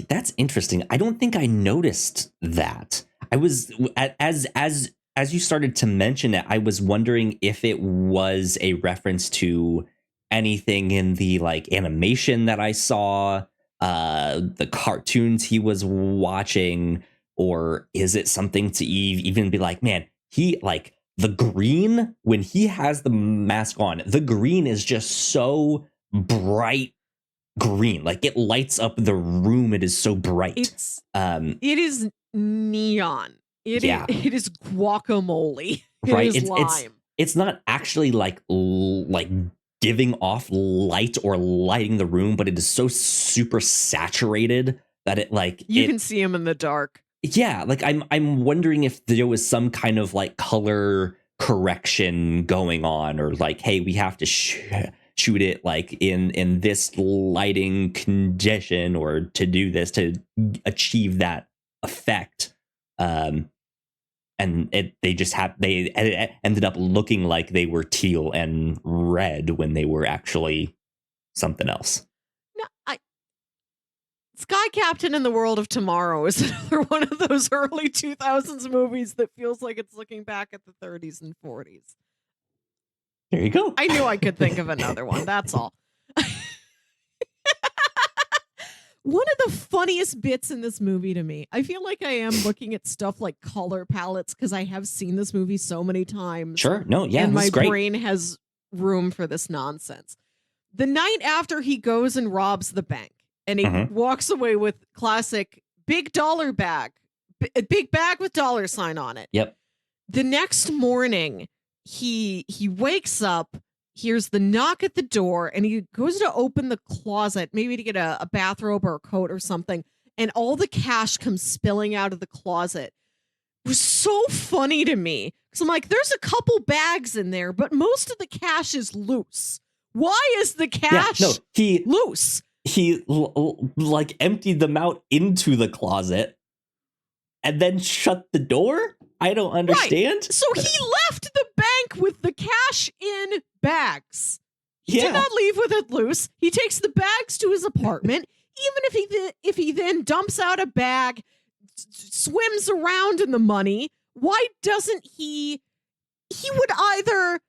That's interesting. I don't think I noticed that. I was, as you started to mention it, I was wondering if it was a reference to anything in the like animation that I saw, the cartoons he was watching, or is it something to even be like, man, he like the green when he has the mask on, the green is just so bright green, like it lights up the room. It is so bright. It is neon. It is guacamole. Right. It is lime. It's not actually like giving off light or lighting the room, but it is so super saturated that it like you can see him in the dark. Yeah, like I'm wondering if there was some kind of like color correction going on, or like, hey, we have to shoot it like in this lighting condition, or to do this to achieve that effect. And they ended up looking like they were teal and red when they were actually something else. No, Sky Captain in the World of Tomorrow is another one of those early 2000s movies that feels like it's looking back at the 30s and 40s. There you go. I knew I could think of another one. That's all. One of the funniest bits in this movie to me, I feel like I am looking at stuff like color palettes because I have seen this movie so many times. Sure. No, yeah. And my brain has room for this nonsense. The night after he goes and robs the bank and he walks away with classic big dollar bag, a big bag with $sign on it. Yep. The next morning, he wakes up, hears the knock at the door, and he goes to open the closet, maybe to get a bathrobe or a coat or something, and all the cash comes spilling out of the closet. It was so funny to me. Because I'm like, there's a couple bags in there, but most of the cash is loose. Why is the cash loose? He like emptied them out into the closet and then shut the door? I don't understand. Right. So he left the bank with the cash in bags. He did not leave with it loose. He takes the bags to his apartment. Even if he then dumps out a bag, swims around in the money, why doesn't he would either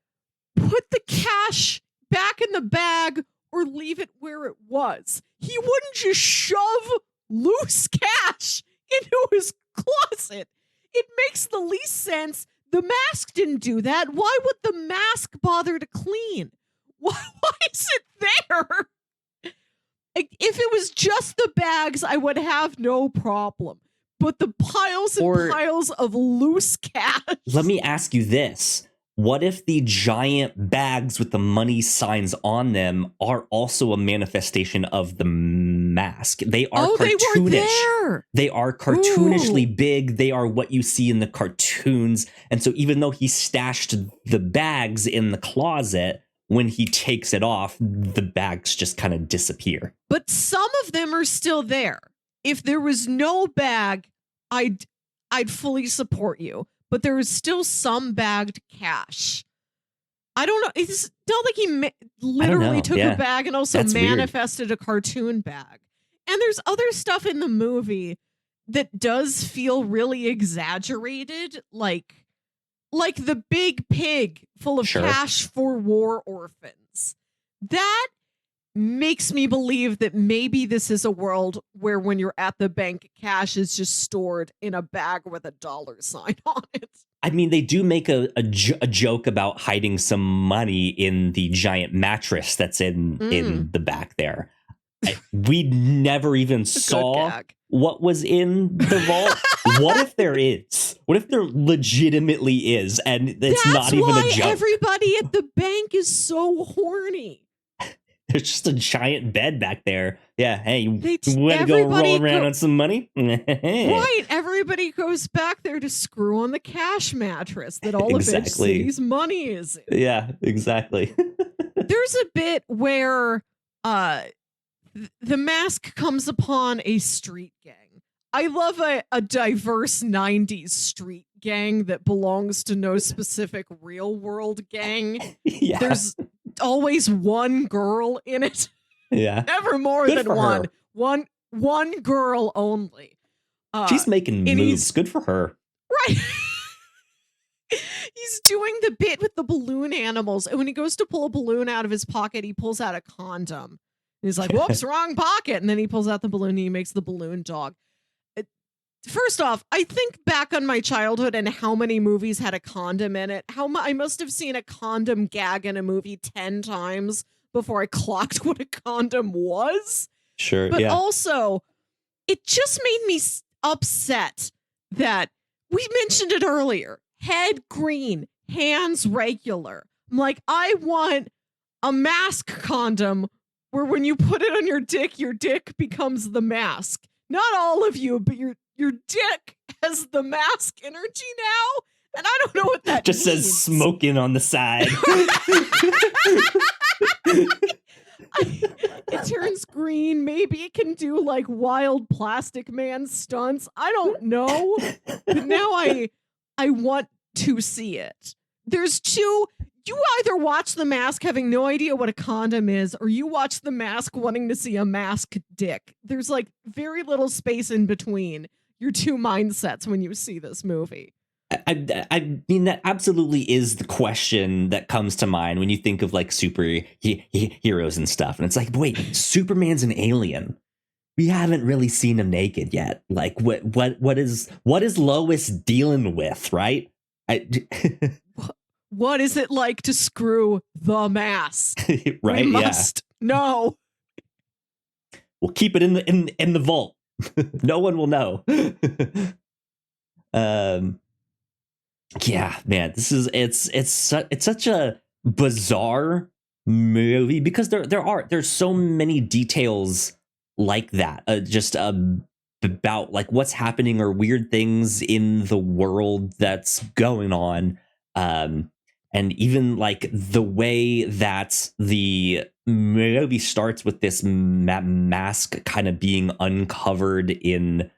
put the cash back in the bag or leave it where it was. He wouldn't just shove loose cash into his closet. It makes the least sense. The mask didn't do that. Why would the mask bother to clean? Why is it there? If it was just the bags, I would have no problem. But the piles and piles of loose cash. Let me ask you this. what if the giant bags with the money signs on them are also a manifestation of the mask? They are cartoonish. They were there. They are cartoonishly Ooh. big. They are what you see in the cartoons. And so even though he stashed the bags in the closet, when he takes it off, the bags just kind of disappear. But some of them are still there. If there was no bag, I'd fully support you. But there is still some bagged cash. I don't know. It's not like he literally took a bag and also manifested a cartoon bag. And there's other stuff in the movie that does feel really exaggerated, like the big pig full of cash for war orphans. That makes me believe that maybe this is a world where when you're at the bank, cash is just stored in a bag with a dollar sign on it. I mean, they do make a joke about hiding some money in the giant mattress that's in the back there. We never even saw what was in the vault. What if there is? What if there legitimately is, and it's not even a joke? Everybody at the bank is so horny. There's just a giant bed back there. Yeah, hey, you want to go roll around on some money? Right, everybody goes back there to screw on the cash mattress that all of Edge City's money is in. Yeah, exactly. There's a bit where the mask comes upon a street gang. I love a diverse 90s street gang that belongs to no specific real world gang. Yeah. There's always one girl in it. Yeah. Never more than one. One girl only. She's making moves. Good for her. Right. He's doing the bit with the balloon animals. And when he goes to pull a balloon out of his pocket, he pulls out a condom. And he's like, whoops, wrong pocket. And then he pulls out the balloon and he makes the balloon dog. First off, I think back on my childhood and how many movies had a condom in it. I must have seen a condom gag in a movie 10 times before I clocked what a condom was. Sure, but also, it just made me upset that we mentioned it earlier. Head green, hands regular. I'm like, I want a mask condom where when you put it on your dick becomes the mask. Not all of you, but your dick has the mask energy now, and I don't know what that just means. Says smoking on the side. It turns green. Maybe it can do like wild Plastic Man stunts. I don't know, but now I want to see it. There's two. You either watch The Mask having no idea what a condom is, or you watch The Mask wanting to see a mask dick. There's like very little space in between your two mindsets when you see this movie. I mean, that absolutely is the question that comes to mind when you think of like heroes and stuff. And it's like, wait, Superman's an alien. We haven't really seen him naked yet. Like, what is Lois dealing with, right? What is it like to screw the mask? Right? We must know. We'll keep it in the vault. No one will know. Yeah, man, it's such a bizarre movie because there's so many details like that. About like what's happening or weird things in the world that's going on. And even like the way that the movie starts with this mask kind of being uncovered in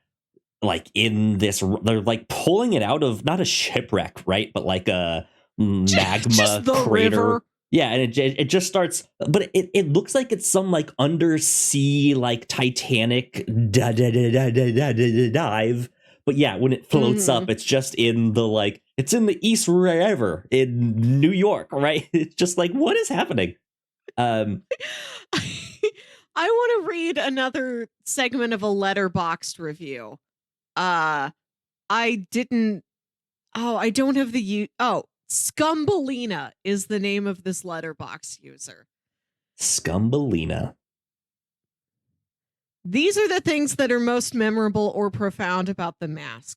this, they're like pulling it out of not a shipwreck, right? But like a magma just the crater. River. Yeah, and it just starts, but it looks like it's some like undersea like Titanic dive. But yeah, when it floats up, it's just in the it's in the East River in New York, right? It's just like, what is happening? I want to read another segment of a Letterboxd review. I don't have Scumbelina is the name of this Letterboxd user. Scumbelina. These are the things that are most memorable or profound about The Mask.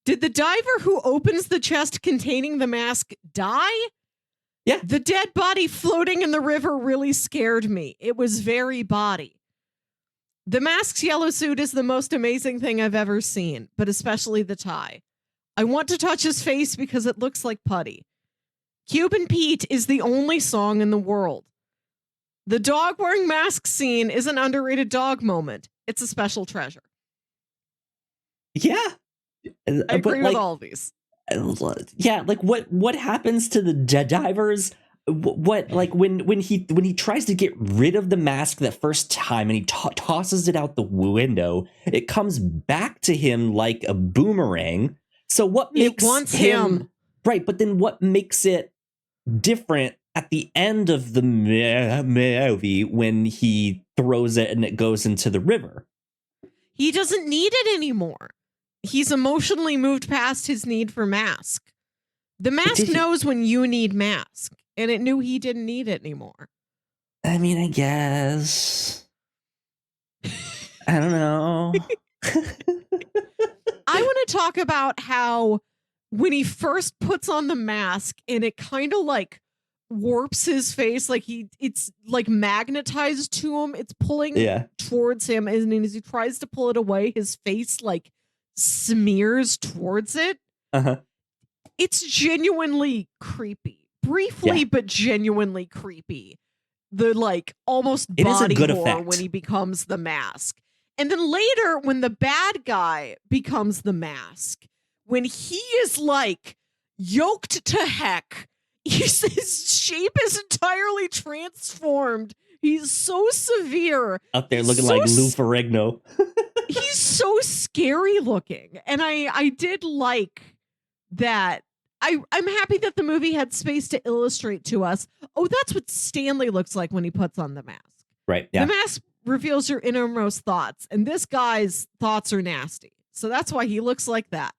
Did the diver who opens the chest containing the mask die? Yeah. The dead body floating in the river really scared me. It was very body. The mask's yellow suit is the most amazing thing I've ever seen, but especially the tie. I want to touch his face because it looks like putty. Cuban Pete is the only song in the world. The dog wearing mask scene is an underrated dog moment. It's a special treasure. Yeah. I agree with all of these. Yeah, like what happens to the divers? What like when he tries to get rid of the mask that first time and he tosses it out the window, it comes back to him like a boomerang. So what makes it wants him right? But then what makes it different at the end of the movie when he throws it and it goes into the river? He doesn't need it anymore. He's emotionally moved past his need for mask. The mask knows when you need mask, and it knew he didn't need it anymore. I mean, I guess. I don't know. I want to talk about how when he first puts on the mask and it kind of like warps his face, like it's like magnetized to him. It's pulling towards him, and as he tries to pull it away, his face like smears towards it. It's genuinely creepy. Briefly, but genuinely creepy. The like almost body horror when he becomes the mask. And then later, when the bad guy becomes the mask, when he is like yoked to heck, his shape is entirely transformed. He's so severe. Out there looking like Lou Ferrigno. He's so scary looking. And I did like that. I'm happy that the movie had space to illustrate to us. Oh, that's what Stanley looks like when he puts on the mask. Right. Yeah. The mask reveals your innermost thoughts. And this guy's thoughts are nasty. So that's why he looks like that.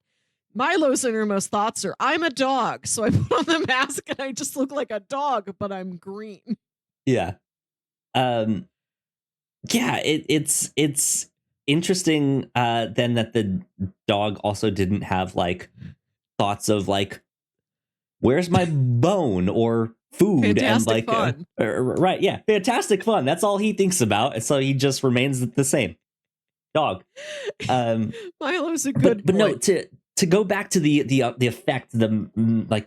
Milo's innermost thoughts are, I'm a dog. So I put on the mask and I just look like a dog, but I'm green. Yeah. Yeah, it's interesting then that the dog also didn't have like thoughts of like, where's my bone or food? Fantastic and like fun. Right, yeah, fantastic fun. That's all he thinks about, and so he just remains the same dog. Milo's a good but boy. no, to go back to the effect, the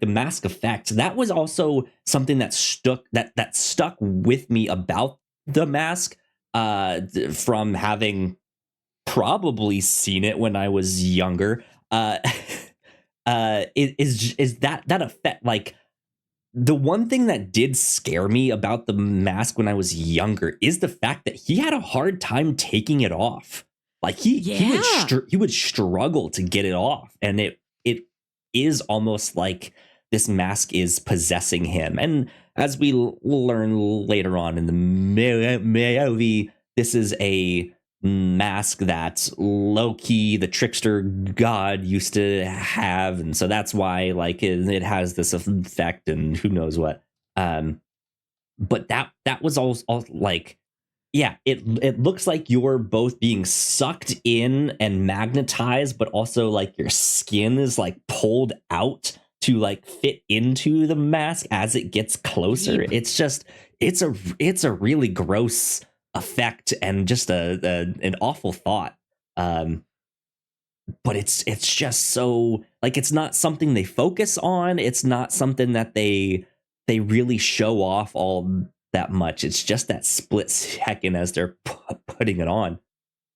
mask effect, that was also something that stuck with me about the mask, from having probably seen it when I was younger. Is that effect, like the one thing that did scare me about the mask when I was younger is the fact that he had a hard time taking it off. Like he would struggle to get it off, and it is almost like this mask is possessing him. And as we learn later on in the movie, this is a mask that Loki, the trickster god, used to have, and so that's why like it has this effect, and who knows what. But that was all like. Yeah, it looks like you're both being sucked in and magnetized, but also like your skin is like pulled out to like fit into the mask as it gets closer. It's just it's a really gross effect and just an awful thought. But it's just so like, it's not something they focus on. It's not something that they really show off all that much. It's just that split second as they're putting it on.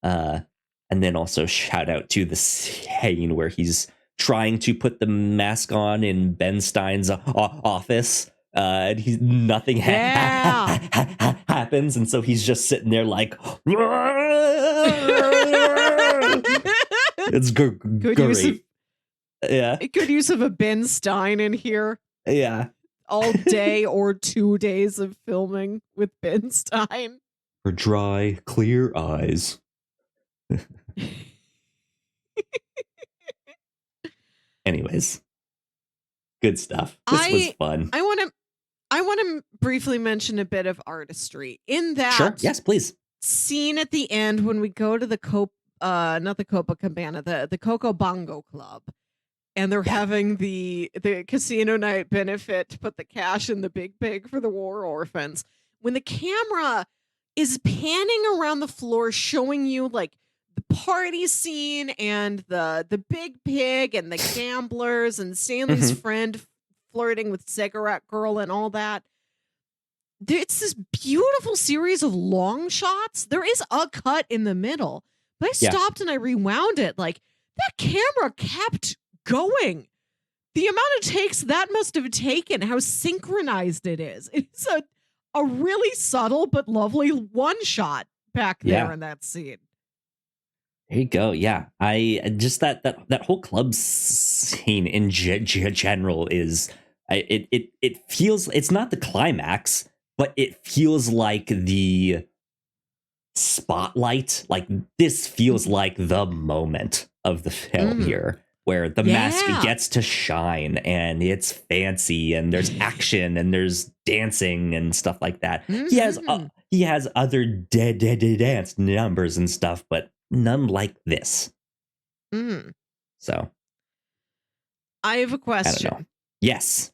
And then also shout out to the scene where he's trying to put the mask on in Ben Stein's office, and nothing happens, and so he's just sitting there like it's good great. Good use of a Ben Stein in here. Yeah. All day or 2 days of filming with Ben Stein. Her dry, clear eyes. Anyways, good stuff. This was fun. I want to briefly mention a bit of artistry in that. Sure. Yes, please. Scene at the end when we go to the not the Copacabana, the Coco Bongo Club. and they're having the casino night benefit to put the cash in the big pig for the war orphans. When the camera is panning around the floor, showing you like the party scene and the big pig and the gamblers and Stanley's friend flirting with cigarette girl and all that. It's this beautiful series of long shots. There is a cut in the middle, but I stopped and I rewound it. Like, that camera kept going. The amount of takes that must have taken, how synchronized it is. It's a really subtle but lovely one shot back there in that scene. There you go. Yeah, I just that whole club scene in general is it feels, it's not the climax, but it feels like the spotlight. Like, this feels like the moment of the film here, where the mask gets to shine and it's fancy and there's action and there's dancing and stuff like that. He has other dance numbers and stuff, but none like this. So I have a question. I don't know. Yes.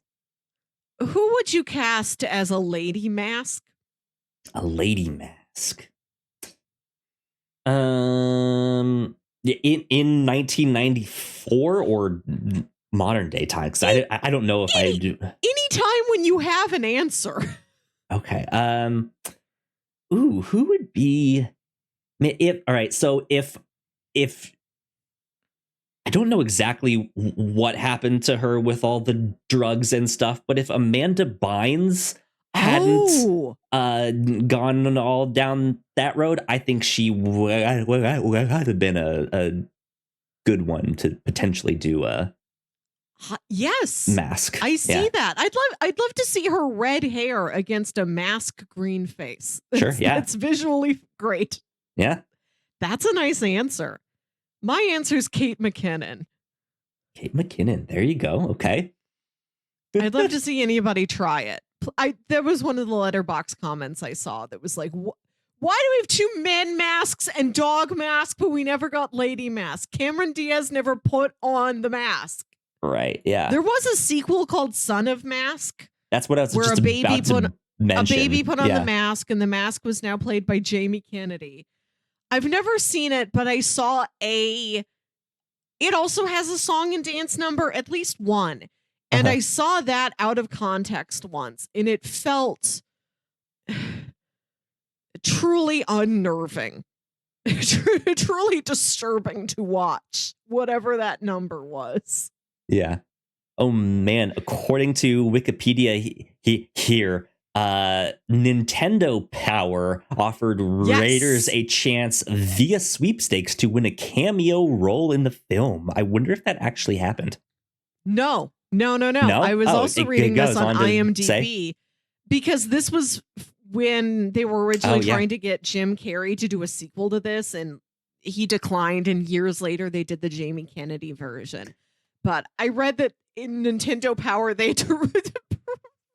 Who would you cast as a lady mask? A lady mask. In 1994 or modern day time? Because I don't know if I do. Anytime when you have an answer. Okay. Who would be? All right. So if I don't know exactly what happened to her with all the drugs and stuff, but if Amanda Bynes hadn't gone all down that road, I think she would have been a good one to potentially do a mask. I see that. I'd love to see her red hair against a mask green face. Sure, yeah. It's visually great. Yeah. That's a nice answer. My answer is Kate McKinnon. Kate McKinnon. There you go. Okay. I'd love to see anybody try it. There was one of the letterbox comments I saw that was like, why do we have two men masks and dog masks, but we never got lady mask? Cameron Diaz never put on the mask. Right. Yeah. There was a sequel called Son of Mask. That's what I was where just a baby about to mention. A baby put on the mask, and the mask was now played by Jamie Kennedy. I've never seen it, but I saw it also has a song and dance number, at least one. And I saw that out of context once, and it felt truly unnerving, truly disturbing to watch, whatever that number was. Yeah. Oh, man. According to Wikipedia here, Nintendo Power offered Raiders a chance via sweepstakes to win a cameo role in the film. I wonder if that actually happened. No. I was also reading this on IMDb because this was when they were originally trying to get Jim Carrey to do a sequel to this, and he declined, and years later they did the Jamie Kennedy version. But I read that in Nintendo Power they had to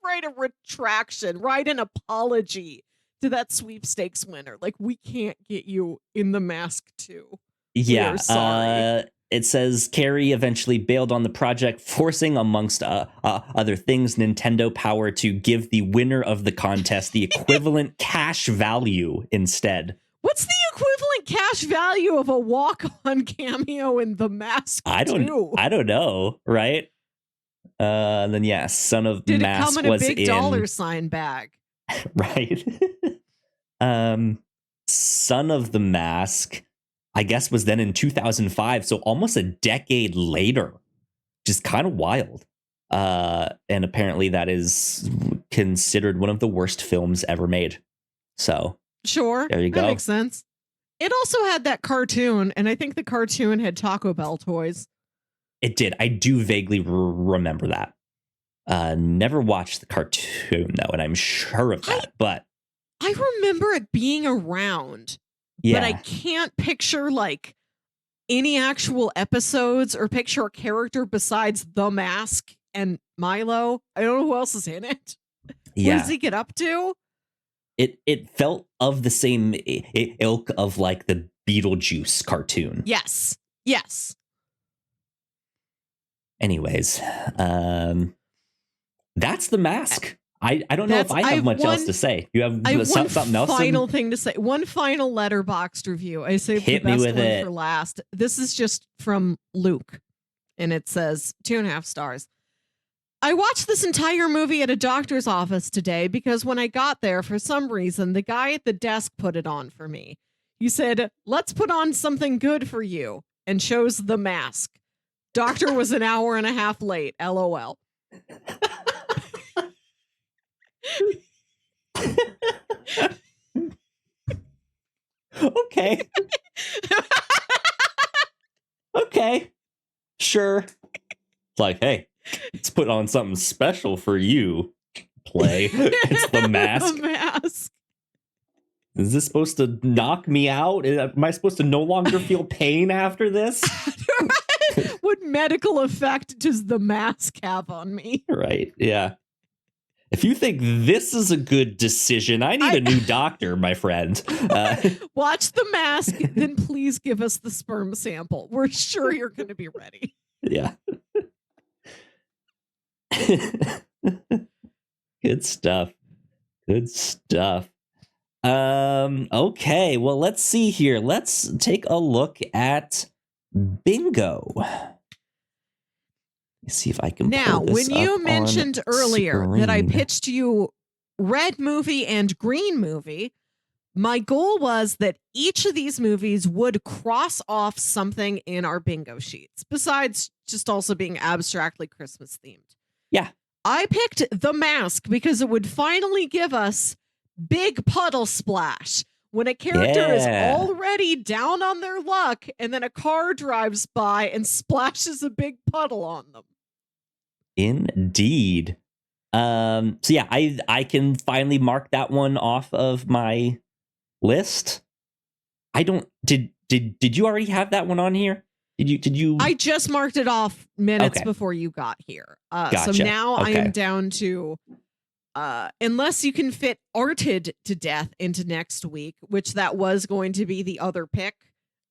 write a retraction, write an apology to that sweepstakes winner. Like, we can't get you in The Mask 2. Yeah. Sorry. It says Carey eventually bailed on the project, forcing, amongst other things, Nintendo Power to give the winner of the contest the equivalent cash value instead. What's the equivalent cash value of a walk-on cameo in The Mask 2? I don't know, right? And then Son of Did Mask it come in was a big dollar sign bag? Right. Son of the Mask, I guess, was then in 2005, so almost a decade later, which is kind of wild. And apparently that is considered one of the worst films ever made. So sure, there you go. That makes sense. It also had that cartoon, and I think the cartoon had Taco Bell toys. It did. I do vaguely remember that. Never watched the cartoon, though, and I'm sure of that. But I remember it being around. Yeah. But I can't picture like any actual episodes or picture a character besides The Mask and Milo. I don't know who else is in it. Yeah. What does he get up to? It felt of the same ilk of like the Beetlejuice cartoon. Yes. anyways, that's The Mask. I don't know if I have much else to say. You have something else? Final thing to say. One final Letterboxd review. I saved the best one for last. This is just from Luke, and it says 2.5 stars. I watched this entire movie at a doctor's office today because when I got there, for some reason, the guy at the desk put it on for me. He said, "Let's put on something good for you," and chose The Mask. Doctor was an hour and a half late. LOL. Okay. Okay. Sure. It's like, hey, let's put on something special for you. Play. It's The Mask. The Mask. Is this supposed to knock me out? Am I supposed to no longer feel pain after this? What medical effect does The Mask have on me? Right. Yeah. If you think this is a good decision, I need a new doctor, my friend. Watch The Mask, then please give us the sperm sample. We're sure you're going to be ready. Yeah. Good stuff. Good stuff. Okay, well, let's see here. Let's take a look at bingo. Let's see if I can now, pull this when you up mentioned earlier screen. that I pitched you red movie and green movie, my goal was that each of these movies would cross off something in our bingo sheets, besides just also being abstractly Christmas themed. Yeah. I picked The Mask because it would finally give us big puddle splash. When a character is already down on their luck and then a car drives by and splashes a big puddle on them. Indeed. So yeah, I can finally mark that one off of my list. I don't did you already have that one on here? Did you I just marked it off minutes before you got here. Gotcha. So now I am down to unless you can fit Arted to Death into next week, which that was going to be the other pick.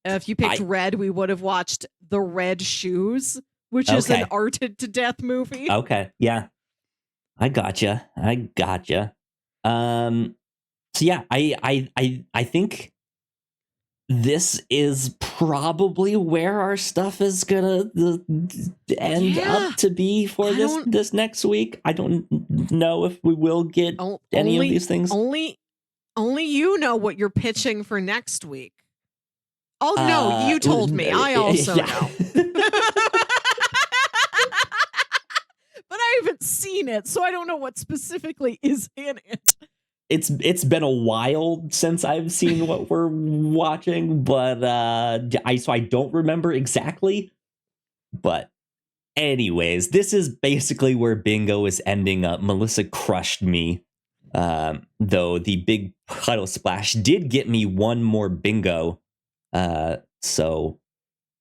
If you picked Red, we would have watched The Red Shoes, which is an Arted to Death movie. Okay, yeah. I gotcha. So yeah, I think this is probably where our stuff is gonna end up to be for this next week. I don't know if we will get any of these things. Only you know what you're pitching for next week. Oh no, you told me. I also know. But I haven't seen it, so I don't know what specifically is in it. It's been a while since I've seen what we're watching, but I don't remember exactly. But anyways, this is basically where bingo is ending up. Melissa crushed me, though the big puddle splash did get me one more bingo. So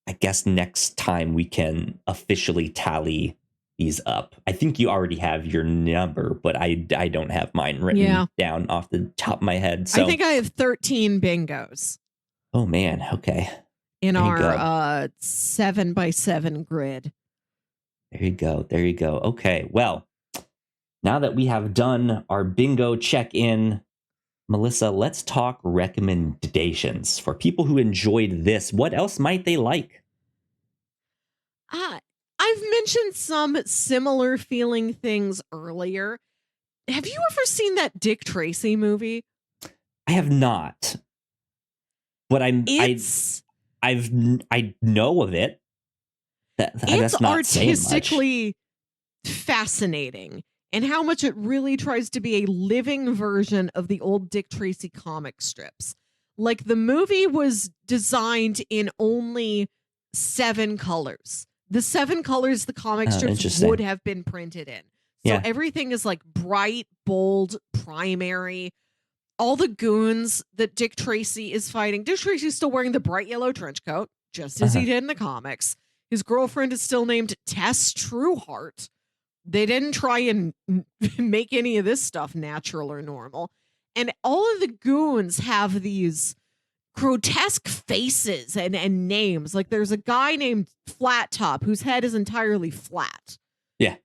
I guess next time we can officially tally these up. I think you already have your number, but I don't have mine written down off the top of my head. So I think I have 13 bingos. Oh man, okay. In our 7x7 grid. There you go. Okay, well, now that we have done our bingo check-in, Melissa, let's talk recommendations for people who enjoyed this. What else might they like? I've mentioned some similar feeling things earlier. Have you ever seen that Dick Tracy movie? I have not. But I know of it. It's artistically fascinating, and how much it really tries to be a living version of the old Dick Tracy comic strips. Like, the movie was designed in only 7 colors. The 7 colors the comic strips would have been printed in. So everything is like bright, bold, primary. All the goons that Dick Tracy is fighting. Dick Tracy's still wearing the bright yellow trench coat, just as he did in the comics. His girlfriend is still named Tess Trueheart. They didn't try and make any of this stuff natural or normal. And all of the goons have these grotesque faces and names. Like there's a guy named Flat Top whose head is entirely flat. Yeah.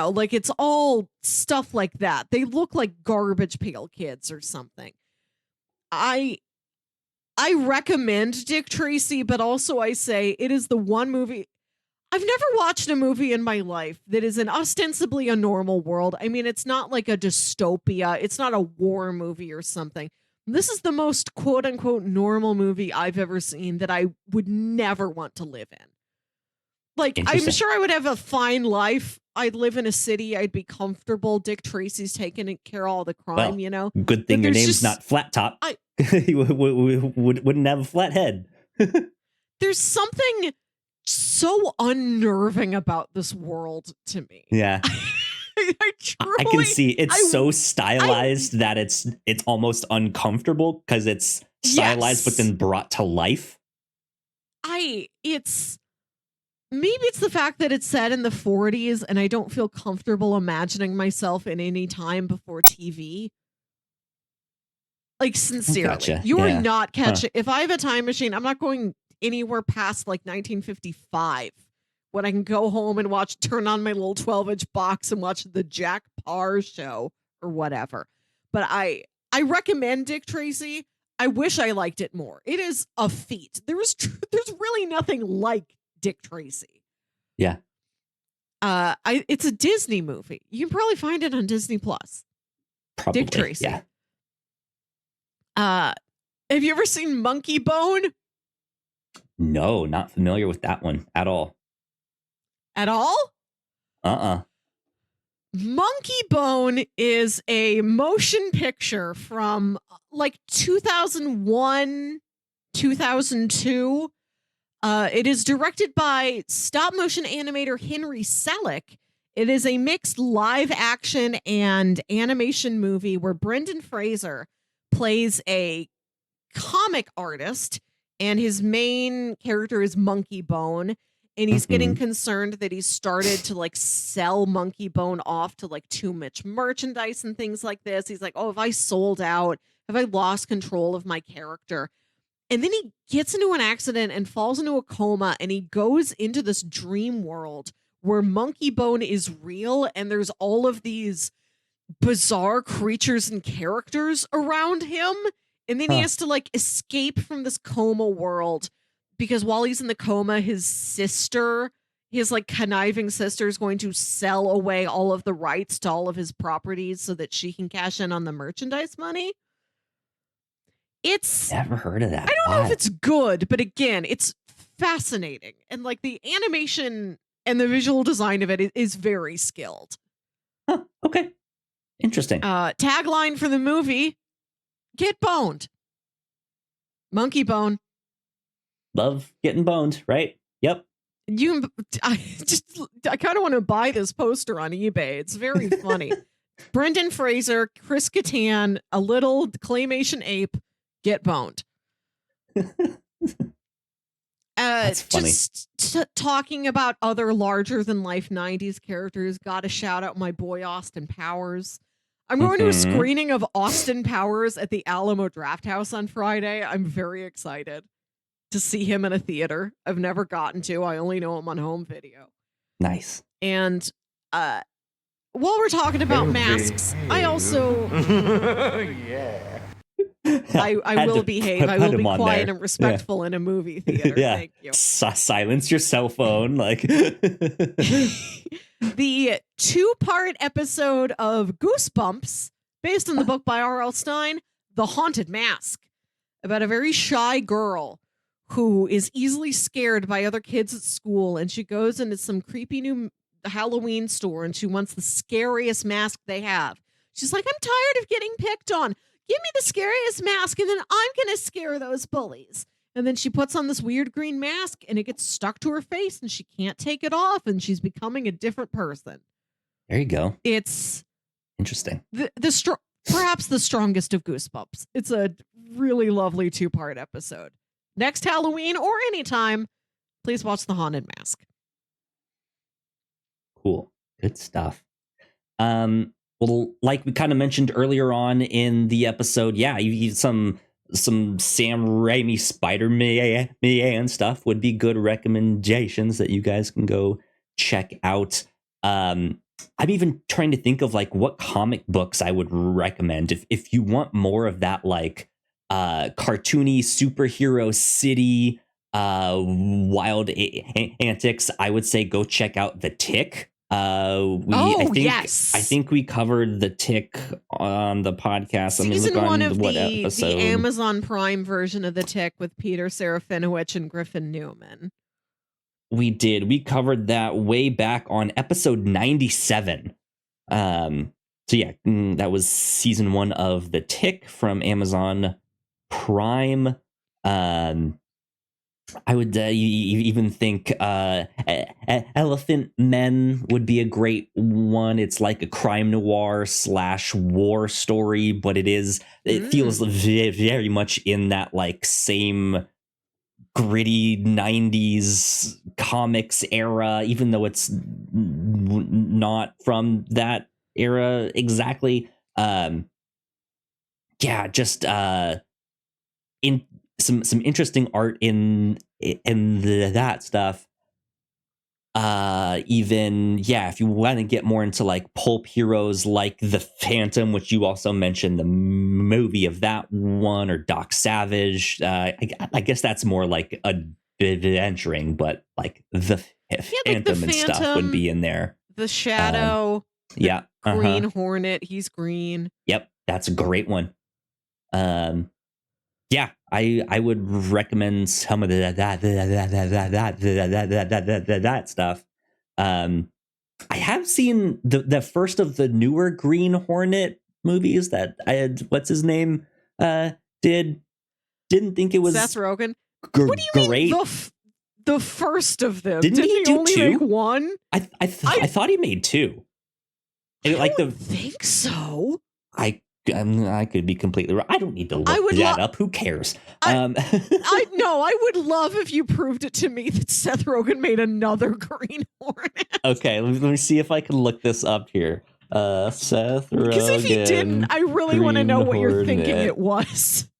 Like it's all stuff like that. They look like Garbage Pail Kids or something. I recommend Dick Tracy, but also I say it is the one movie. I've never watched a movie in my life that is an ostensibly a normal world. I mean, it's not like a dystopia. It's not a war movie or something. This is the most quote unquote normal movie I've ever seen that I would never want to live in. Like, I'm sure I would have a fine life. I'd live in a city. I'd be comfortable. Dick Tracy's taking care of all the crime, Good thing your name's not Flat Top. You wouldn't have a flat head. There's something so unnerving about this world to me. Yeah. I can see it's so stylized that it's almost uncomfortable because it's stylized but then brought to life. Maybe it's the fact that it's set in the 40s and I don't feel comfortable imagining myself in any time before TV. Like, sincerely, Gotcha. you are not catching. If I have a time machine, I'm not going anywhere past like 1955 when I can go home and turn on my little 12-inch box and watch the Jack Parr show or whatever. But I recommend Dick Tracy. I wish I liked it more. It is a feat. There's really nothing like Dick Tracy. Yeah. It's a Disney movie. You can probably find it on Disney Plus. Probably, Dick Tracy. Yeah. Have you ever seen Monkey Bone? No, not familiar with that one at all. At all? Monkey Bone is a motion picture from like 2001, 2002. It is directed by stop motion animator Henry Selick. It is a mixed live action and animation movie where Brendan Fraser plays a comic artist and his main character is Monkey Bone. And he's getting concerned that he's started to like sell Monkey Bone off to like too much merchandise and things like this. He's like, oh, have I sold out? Have I lost control of my character? And then he gets into an accident and falls into a coma, and he goes into this dream world where Monkey Bone is real, and there's all of these bizarre creatures and characters around him. And then he has to like escape from this coma world because while he's in the coma, his like conniving sister is going to sell away all of the rights to all of his properties so that she can cash in on the merchandise money. It's never heard of that. I don't know if it's good, but again, it's fascinating. And like the animation and the visual design of it is very skilled. Huh, okay. Interesting. Tagline for the movie, get boned. Monkey Bone. Love getting boned, right? Yep. I kind of want to buy this poster on eBay. It's very funny. Brendan Fraser, Chris Kattan, a little claymation ape, get boned. That's funny. Just talking about other larger than life 90s characters, gotta shout out my boy Austin Powers. I'm going to a screening of Austin Powers at the Alamo Drafthouse on Friday. I'm very excited to see him in a theater. I've never gotten to. I only know him on home video. Nice. And while we're talking about masks, I also I will behave. I will be quiet and respectful in a movie theater. Yeah. Thank you. Silence your cell phone. Like the 2-part episode of Goosebumps, based on the book by R.L. Stine, The Haunted Mask, about a very shy girl who is easily scared by other kids at school, and she goes into some creepy new Halloween store and she wants the scariest mask they have. She's like, I'm tired of getting picked on. Give me the scariest mask and then I'm going to scare those bullies. And then she puts on this weird green mask and it gets stuck to her face and she can't take it off and she's becoming a different person. There you go. It's interesting. Perhaps the strongest of Goosebumps. It's a really lovely 2-part episode. Next Halloween or anytime, please watch The Haunted Mask. Cool. Good stuff. Well, like we kind of mentioned earlier on in the episode, yeah, you some some Sam Raimi Spider-Man stuff would be good recommendations that you guys can go check out. I'm even trying to think of like what comic books I would recommend if you want more of that like cartoony superhero city wild antics. I would say go check out The Tick. I think we covered The Tick on the podcast. Season one of the Amazon Prime version of The Tick with Peter Serafinowicz and Griffin Newman. We did. We covered that way back on episode 97. So yeah, that was season 1 of The Tick from Amazon Prime. I would even think Elephant Men would be a great one. It's like a crime noir / war story, but it feels very much in that like same gritty 90s comics era, even though it's not from that era exactly. Just in some interesting art in that stuff. If you want to get more into like pulp heroes like The Phantom, which you also mentioned the movie of that one, or Doc Savage, I guess that's more like adventuring, but like the Phantom and stuff would be in there. The Shadow, Green Hornet, he's green. Yep, that's a great one. I would recommend some of that stuff. I have seen the first of the newer Green Hornet movies that I had. What's his name? Didn't think it was Seth Rogen. What do you mean the first of them? Didn't he do only 2? Make one? I thought he made 2. I don't think so. I could be completely wrong. I don't need to look that up. Who cares? I would love if you proved it to me that Seth Rogen made another Green Hornet. Okay, let me see if I can look this up here. Seth Rogen. Because if he didn't, I really want to know what you're thinking it was.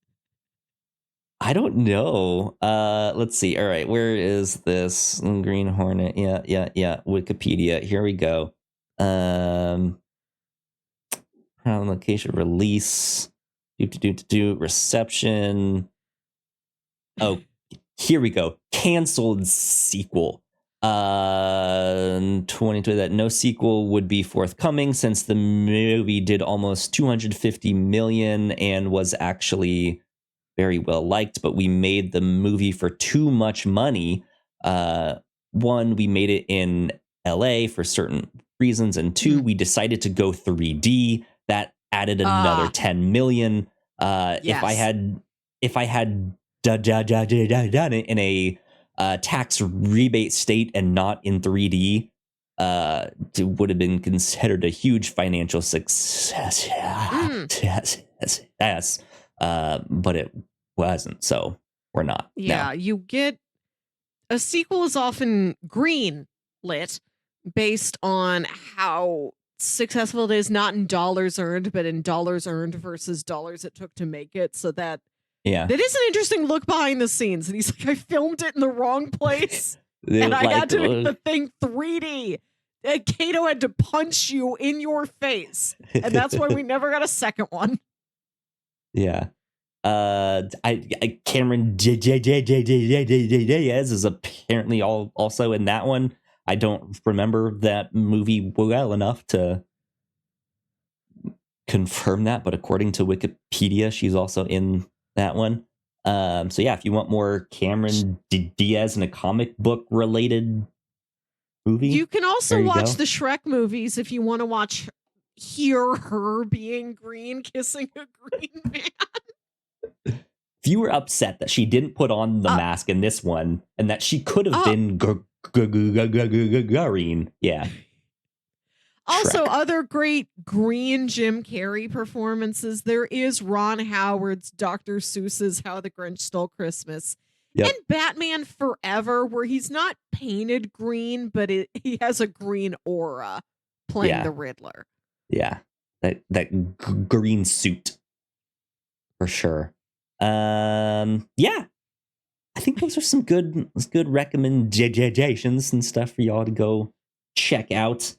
I don't know. Let's see. All right, where is this Green Hornet? Yeah. Wikipedia. Here we go. Location release. Reception. Oh, here we go. Canceled sequel. 2020 that no sequel would be forthcoming since the movie did almost 250 million and was actually very well liked, but we made the movie for too much money. One, we made it in LA for certain reasons, and 2, we decided to go 3D. That added another 10 million. Yes. If I had done it in a tax rebate state and not in 3D, it would have been considered a huge financial success. But it wasn't, so we're not. Yeah, you get a sequel is often green lit based on how successful it is, not in dollars earned, but in dollars earned versus dollars it took to make it. So that is an interesting look behind the scenes. And he's like, I filmed it in the wrong place, and I had to make the thing 3D. And Kato had to punch you in your face, and that's why we never got a second one. Yeah. Cameron Diaz is apparently also in that one. I don't remember that movie well enough to confirm that, but according to Wikipedia, she's also in that one. So yeah, if you want more Cameron Diaz in a comic book related movie, you can also watch the Shrek movies if you want to hear her being green, kissing a green man. If you were upset that she didn't put on the mask in this one and that she could have been green, yeah. Also, other great green Jim Carrey performances. There is Ron Howard's Dr. Seuss's How the Grinch Stole Christmas. Yep. And Batman Forever, where he's not painted green, but he has a green aura playing the Riddler. Yeah, that green suit for sure. Yeah, I think those are some good recommendations and stuff for y'all to go check out.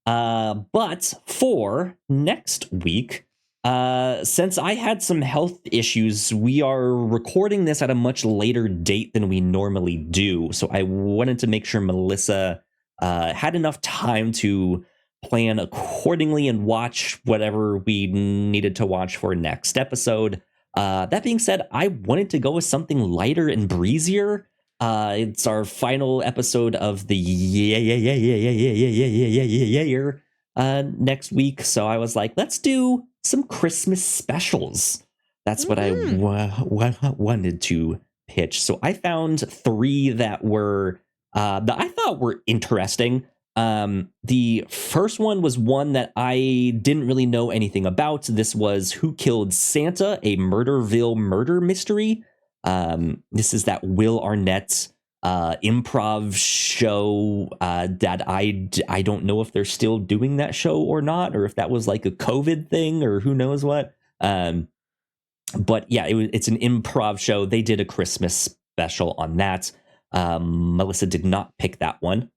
But for next week, since I had some health issues, we are recording this at a much later date than we normally do. So I wanted to make sure Melissa had enough time to plan accordingly and watch whatever we needed to watch for next episode. That being said, I wanted to go with something lighter and breezier. It's our final episode of the year next week. So I was like, let's do some Christmas specials. That's what I wanted to pitch. So I found 3 that were that I thought were interesting. The first one was one that I didn't really know anything about. This was Who Killed Santa, a Murderville murder mystery. This is that Will Arnett improv show that I don't know if they're still doing that show or not, or if that was like a COVID thing or who knows what. But yeah, it's an improv show. They did a Christmas special on that. Melissa did not pick that one.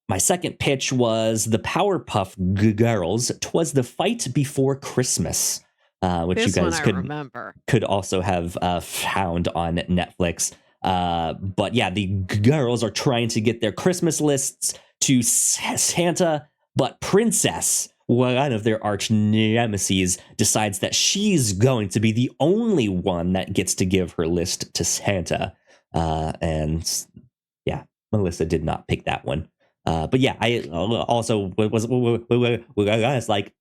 My second pitch was the Powerpuff Girls. 'Twas the Fight Before Christmas, which this you guys could also have found on Netflix. But yeah, the girls are trying to get their Christmas lists to Santa, but Princess, one of their arch nemesis, decides that she's going to be the only one that gets to give her list to Santa. And yeah, Melissa did not pick that one. But yeah, I also was like,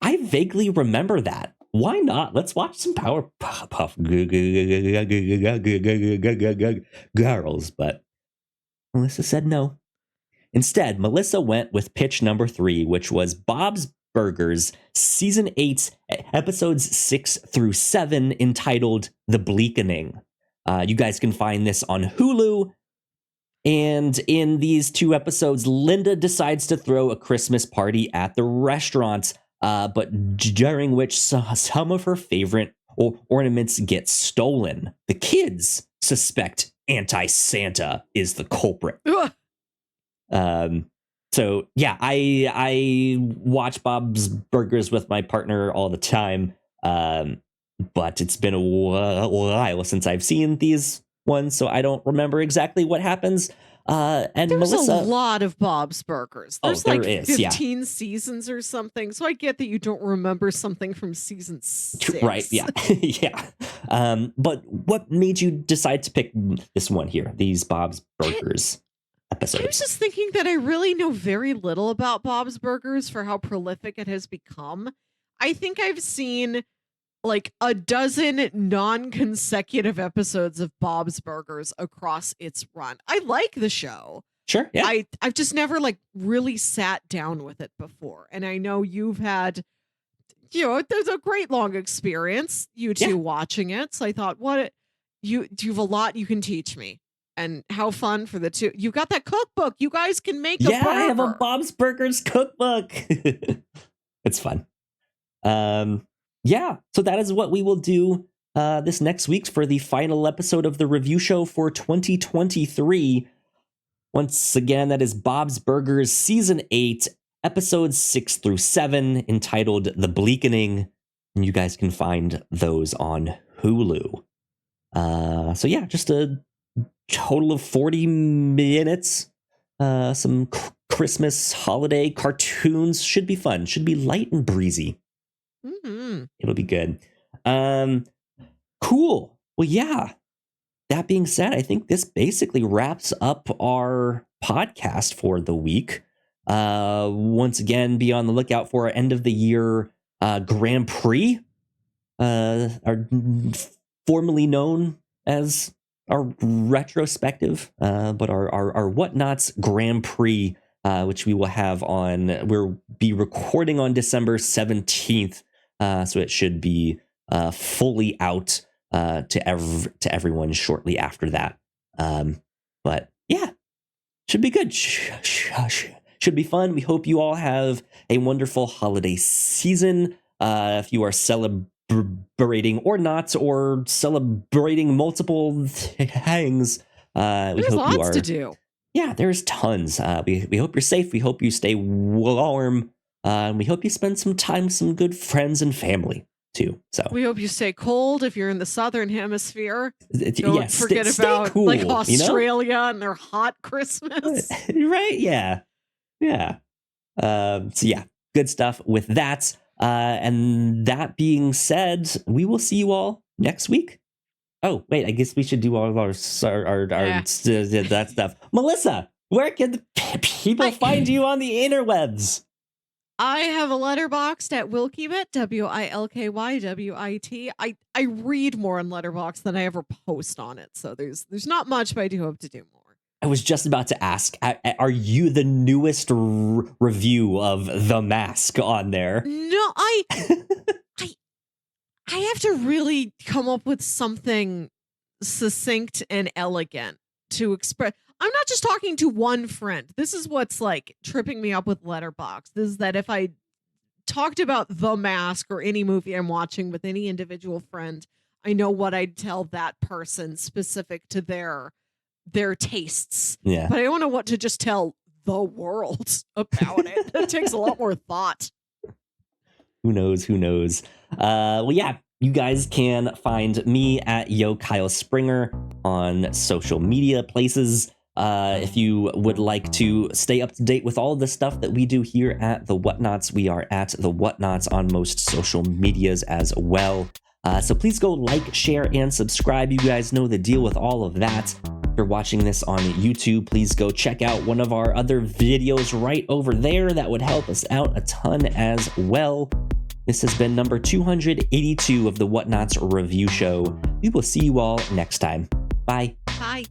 I vaguely remember that. Why not? Let's watch some Powerpuff Girls. But Melissa said no. Instead, Melissa went with pitch number 3, which was Bob's Burgers, Season 8, Episodes 6 through 7, entitled The Bleakening. You guys can find this on Hulu. And in these 2 episodes, Linda decides to throw a Christmas party at the restaurant, but during which some of her favorite ornaments get stolen. The kids suspect Anti-Santa is the culprit. So yeah, I watch Bob's Burgers with my partner all the time, but it's been a while since I've seen these ones, so I don't remember exactly what happens. And there's Melissa, a lot of Bob's Burgers. There's there like is, 15 seasons or something. So I get that you don't remember something from season 6. Right, yeah. Yeah. But what made you decide to pick this one here, these Bob's Burgers episodes? I was just thinking that I really know very little about Bob's Burgers for how prolific it has become. I think I've seen like a dozen non-consecutive episodes of Bob's Burgers across its run. I like the show. Sure, yeah. I've just never like really sat down with it before. And I know you've had, there's a great long experience, you two watching it. So I thought, you have a lot you can teach me. And how fun for the two. You got that cookbook. You guys can make a burger. Yeah, I have a Bob's Burgers cookbook. It's fun. Yeah, so that is what we will do this next week for the final episode of the review show for 2023. Once again, that is Bob's Burgers Season 8, Episodes 6 through 7, entitled The Bleakening. And you guys can find those on Hulu. So yeah, just a total of 40 minutes. Some Christmas holiday cartoons. Should be fun. Should be light and breezy. Mm-hmm. It'll be good. Cool. Well, yeah. That being said, I think this basically wraps up our podcast for the week. Once again, be on the lookout for our end of the year Grand Prix, our formerly known as our retrospective, but our Whatnauts Grand Prix, which we will have we'll be recording on December 17th. So it should be fully out to everyone shortly after that. But yeah, should be good. Should be fun. We hope you all have a wonderful holiday season. If you are celebrating celebrating or not, or celebrating multiple things. There's lots to do. Yeah, there's tons. We hope you're safe. We hope you stay warm. We hope you spend some time with some good friends and family too. So we hope you stay cold if you're in the southern hemisphere. Don't forget stay about cool, like Australia and their hot Christmas. Right? Yeah. So yeah, good stuff with that. And that being said, we will see you all next week. Oh, wait, I guess we should do all of our that stuff. Melissa, where can the people find you on the interwebs? I have a Letterboxd at Wilkywit, WILKYWIT. I read more on Letterboxd than I ever post on it, so there's not much, but I do hope to do more. I was just about to ask, are you the newest review of The Mask on there? No, I have to really come up with something succinct and elegant to express. I'm not just talking to one friend. This is what's like tripping me up with Letterboxd, is that if I talked about The Mask or any movie I'm watching with any individual friend, I know what I'd tell that person specific to their tastes. Yeah. But I don't know what to just tell the world about it. That takes a lot more thought. Who knows? Well, yeah, you guys can find me at Yo Kyle Springer on social media places. If you would like to stay up to date with all the stuff that we do here at the Whatnauts, we are at the Whatnauts on most social medias as well. So please go like, share, and subscribe. You guys know the deal with all of that. If you're watching this on YouTube, please go check out one of our other videos right over there. That would help us out a ton as well. This has been number 282 of the Whatnauts Review Show. We will see you all next time. Bye. Bye.